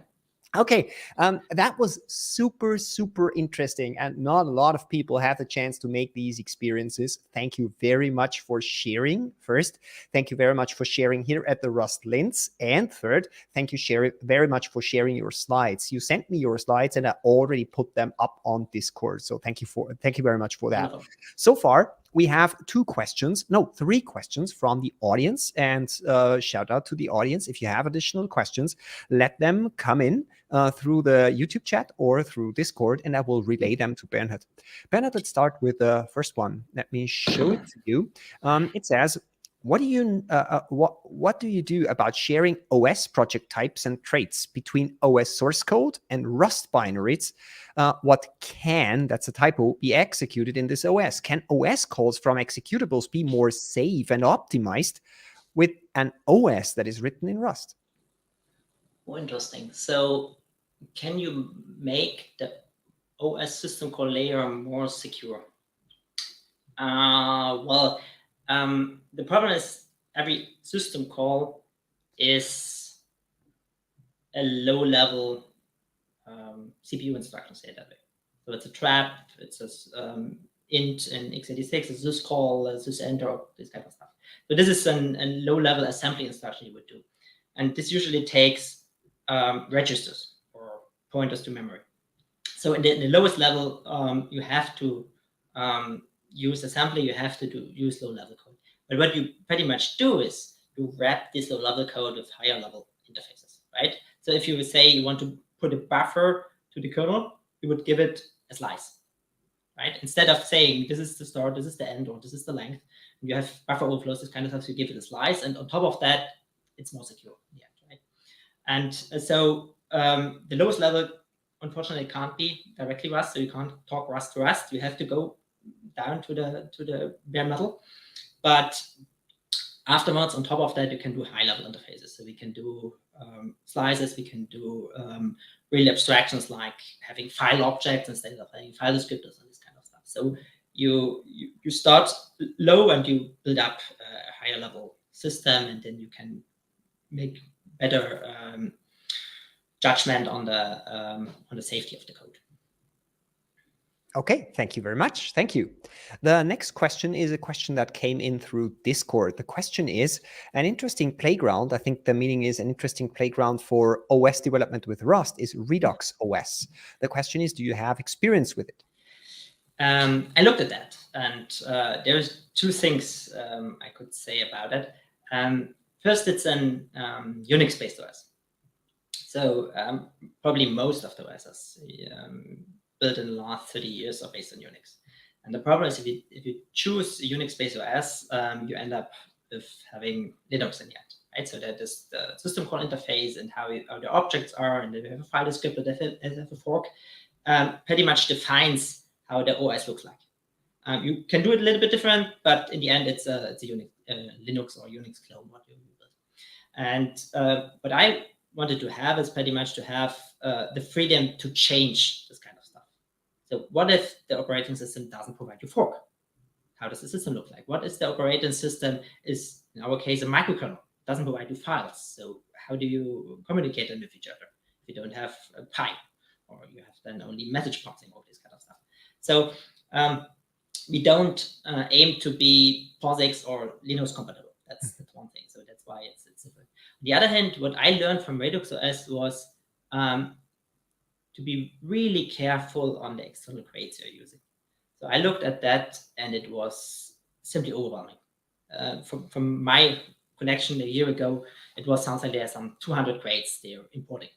Okay, that was super, super interesting, and not a lot of people have the chance to make these experiences. Thank you very much for sharing. First, thank you very much for sharing here at the Rust Linz. And third, thank you very much for sharing your slides. You sent me your slides, and I already put them up on Discord. So thank you very much for that. Wonderful. So far, we have three questions from the audience, and shout out to the audience. If you have additional questions, let them come in through the YouTube chat or through Discord, and I will relay them to Bernhard. Bernhard, let's start with the first one. Let me show it to you. It says, what do you do about sharing OS project types and traits between OS source code and Rust binaries? What can, that's a typo, be executed in this OS? Can OS calls from executables be more safe and optimized with an OS that is written in Rust? Oh, interesting. So can you make the OS system call layer more secure? The problem is every system call is a low-level CPU instruction, say that way. So it's a trap, it's a int in x86, it's this call, it's this enter, this kind of stuff. So this is a low-level assembly instruction you would do. And this usually takes registers or pointers to memory. So in the lowest level, you have to use assembly, you have to use low-level code. But what you pretty much do is you wrap this low-level code with higher-level interfaces, right? So if you would say you want to put a buffer to the kernel, you would give it a slice, right? Instead of saying this is the start, this is the end, or this is the length, you have buffer overflows, this kind of stuff, so you give it a slice, and on top of that, it's more secure in the end, right? And so the lowest level, unfortunately, can't be directly Rust, so you can't talk Rust to Rust. You have to go down to the bare metal. But afterwards, on top of that, you can do high-level interfaces. So we can do slices, we can do real abstractions like having file objects instead of having file descriptors and this kind of stuff. So you start low and you build up a higher-level system, and then you can make better judgment on the safety of the code. Okay, thank you very much. Thank you. The next question is a question that came in through Discord. The question is, an interesting playground, I think the meaning is an interesting playground for OS development with Rust is Redux OS. The question is, do you have experience with it? I looked at that, and there's two things I could say about it. First, it's an Unix-based OS. So probably most of the OSs built in the last 30 years are based on Unix. And the problem is if you choose a Unix-based OS, you end up with having Linux in the end, right? So that is the system call interface and how the objects are, and then we have a file descriptor, that have a fork, pretty much defines how the OS looks like. You can do it a little bit different, but in the end, it's a Unix, Linux or Unix clone what you build. And what I wanted to have is pretty much to have the freedom to change this kind of stuff. So what if the operating system doesn't provide you fork? How does the system look like? What if the operating system is, in our case, a microkernel, doesn't provide you files? So how do you communicate them with each other if you don't have a pipe, or you have then only message parsing, all this kind of stuff? So we don't aim to be POSIX or Linux compatible. That's one thing. So that's why it's different. On the other hand, what I learned from Redux OS was to be really careful on the external crates you're using. So I looked at that, and it was simply overwhelming. From my connection a year ago, it was something like some 200 crates they're importing.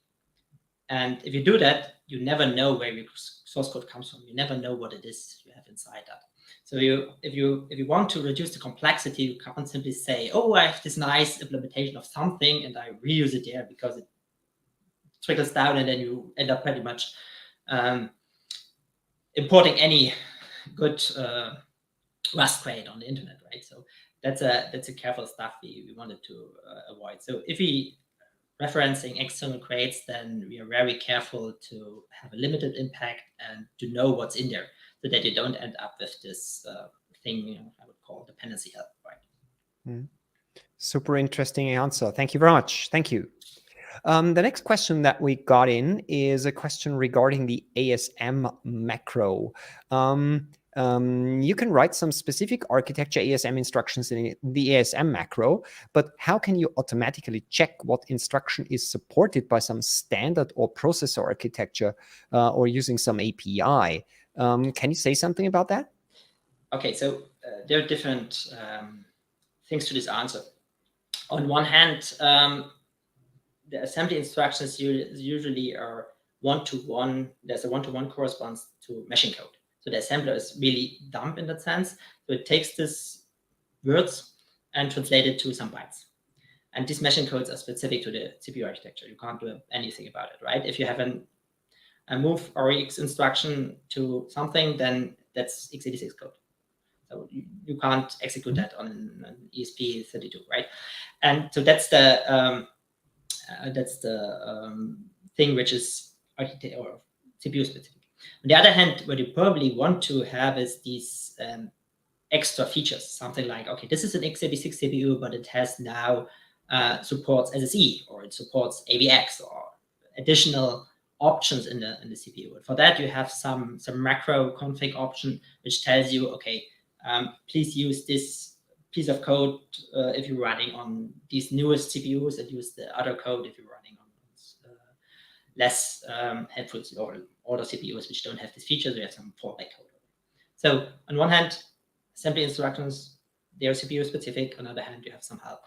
And if you do that, you never know where your source code comes from. You never know what it is you have inside that. So if you want to reduce the complexity, you can't simply say, oh, I have this nice implementation of something and I reuse it there, because it trickles down, and then you end up pretty much importing any good Rust crate on the internet, right? So that's a careful stuff we wanted to avoid. So if we referencing external crates, then we are very careful to have a limited impact and to know what's in there, so that you don't end up with this thing I would call dependency hell, right? Super interesting answer. Thank you very much. Thank you. The next question that we got in is a question regarding the ASM macro. You can write some specific architecture ASM instructions in the ASM macro, but how can you automatically check what instruction is supported by some standard or processor architecture or using some API? Can you say something about that? Okay, so there are different things to this answer. On one hand, the assembly instructions usually are one-to-one. There's a one-to-one corresponds to machine code. So the assembler is really dumb in that sense. So it takes these words and translates it to some bytes. And these machine codes are specific to the CPU architecture. You can't do anything about it, right? If you have a move REX instruction to something, then that's x86 code. So you can't execute that on an ESP32, right? And so that's the thing which is architect or CPU specific. On the other hand, what you probably want to have is these extra features, something like, okay, this is an x86 CPU, but it has now supports SSE, or it supports AVX, or additional options in the CPU. And for that, you have some macro config option which tells you, okay, please use this piece of code if you're running on these newest CPUs, and use the other code if you're running on less helpful or older CPUs which don't have these features. We have some fallback code. So on one hand, assembly instructions, they are CPU specific. On the other hand, you have some help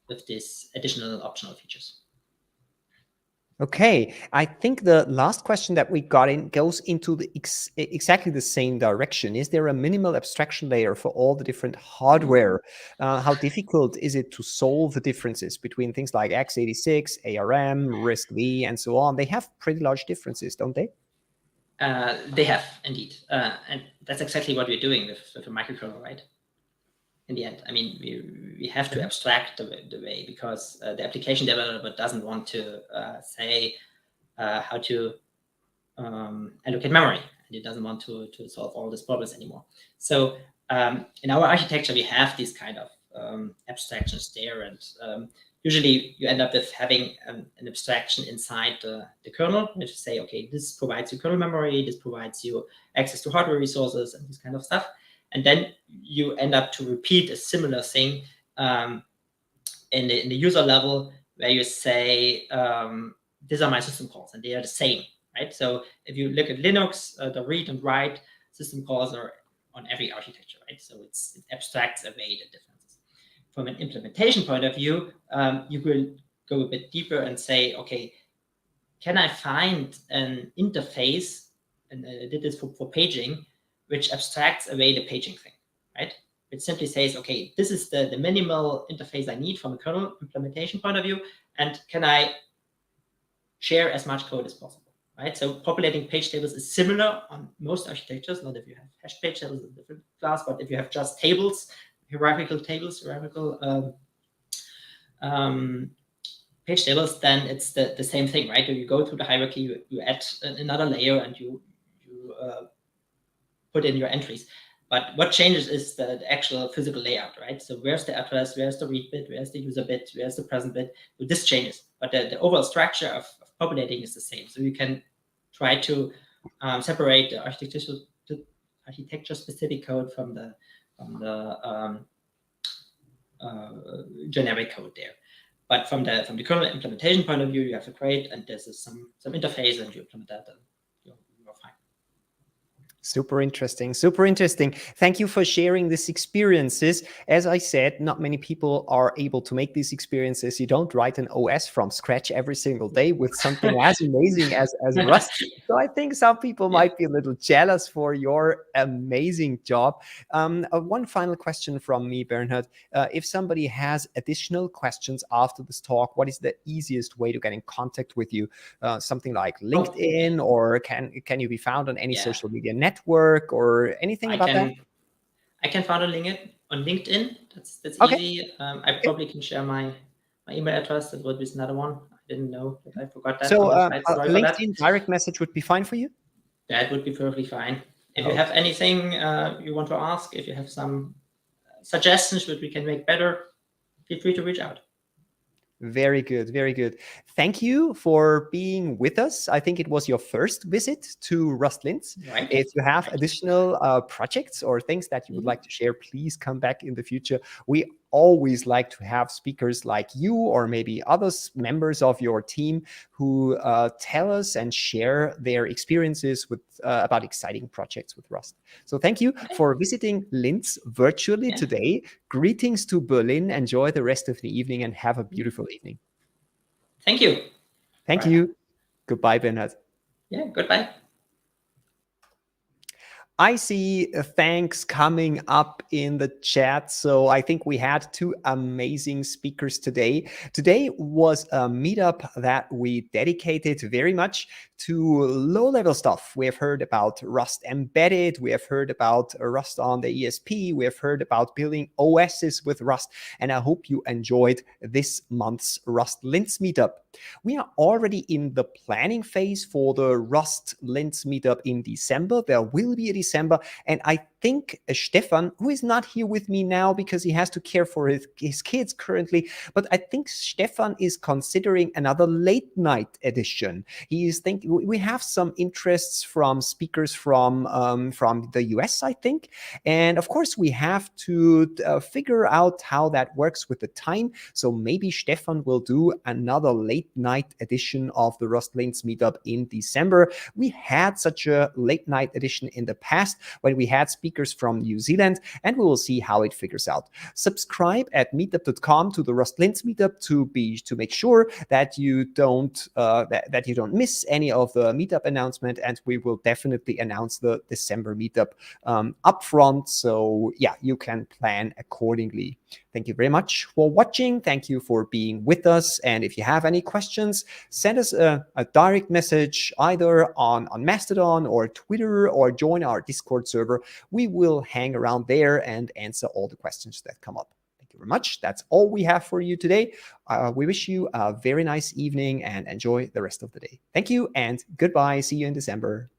with these additional optional features. Okay, I think the last question that we got in goes into the exactly the same direction. Is there a minimal abstraction layer for all the different hardware? How difficult is it to solve the differences between things like x86, ARM, RISC-V, and so on? They have pretty large differences, don't they? They have, indeed. And that's exactly what we're doing with a microkernel, right? In the end, I mean, we have to abstract the way, because the application developer doesn't want to say how to allocate memory, and it doesn't want to solve all these problems anymore. So in our architecture, we have these kind of abstractions there, and usually you end up with having an abstraction inside the kernel, which say, okay, this provides you kernel memory, this provides you access to hardware resources, and this kind of stuff. And then you end up to repeat a similar thing in the user level, where you say, these are my system calls, and they are the same, right? So if you look at Linux, the read and write system calls are on every architecture, right? So it abstracts away the differences. From an implementation point of view, you will go a bit deeper and say, okay, can I find an interface, and I did this for paging, which abstracts away the paging thing, right? It simply says, okay, this is the minimal interface I need from a kernel implementation point of view, and can I share as much code as possible, right? So populating page tables is similar on most architectures. Not if you have hash page tables in a different class, but if you have just tables, hierarchical tables, page tables, then it's the same thing, right? You go through the hierarchy, you add another layer, and you put in your entries. But what changes is the actual physical layout, right? So where's the address, where's the read bit, where's the user bit, where's the present bit? So this changes, but the overall structure of populating is the same. So you can try to separate the architecture-specific code from the generic code there. But from the kernel implementation point of view, you have a crate, and there's some interface, and you implement that, and you're fine. Super interesting. Super interesting. Thank you for sharing these experiences. As I said, not many people are able to make these experiences. You don't write an OS from scratch every single day with something as amazing as Rust. So I think some people might be a little jealous for your amazing job. One final question from me, Bernhard. If somebody has additional questions after this talk, what is the easiest way to get in contact with you? Something like LinkedIn, or can you be found on any social media network or anything about that? I can found a LinkedIn. on LinkedIn. That's Okay. easy. I probably can share my email address. That would be another one. I didn't know that. I forgot that. So on the slide. Sorry for that. LinkedIn direct message would be fine for you? That would be perfectly fine. If you Okay. have anything you want to ask, if you have some suggestions that we can make better, feel free to reach out. Very good, very good. Thank you for being with us. I think it was your first visit to Rust Linz. Right. If you have additional projects or things that you would like to share, please come back in the future. We always like to have speakers like you or maybe others, members of your team, who tell us and share their experiences with about exciting projects with Rust. So thank you for visiting Linz virtually today. Greetings to Berlin. Enjoy the rest of the evening and have a beautiful evening. Thank you. Thank you. Goodbye, Bernhard. Yeah, goodbye. I see thanks coming up in the chat. So I think we had two amazing speakers today. Today was a meetup that we dedicated very much to low-level stuff. We have heard about Rust embedded. We have heard about Rust on the ESP. We have heard about building OSs with Rust. And I hope you enjoyed this month's Rust Linz meetup. We are already in the planning phase for the Rust Linz meetup in December. There will be a December, and I think Stefan, who is not here with me now because he has to care for his kids currently, but I think Stefan is considering another late night edition. He is thinking, we have some interests from speakers from the US, I think, and of course we have to figure out how that works with the time. So maybe Stefan will do another late night edition of the Rust Linz meetup in December. We had such a late night edition in the past when we had speakers from New Zealand, and we will see how it figures out. Subscribe at meetup.com to the Rust Linz meetup to make sure that you don't miss any of the meetup announcement, and we will definitely announce the December meetup upfront. So yeah, you can plan accordingly. Thank you very much for watching. Thank you for being with us. And if you have any questions, send us a direct message either on Mastodon or Twitter, or join our Discord server. We will hang around there and answer all the questions that come up. Thank you very much. That's all we have for you today. We wish you a very nice evening and enjoy the rest of the day. Thank you and goodbye. See you in December.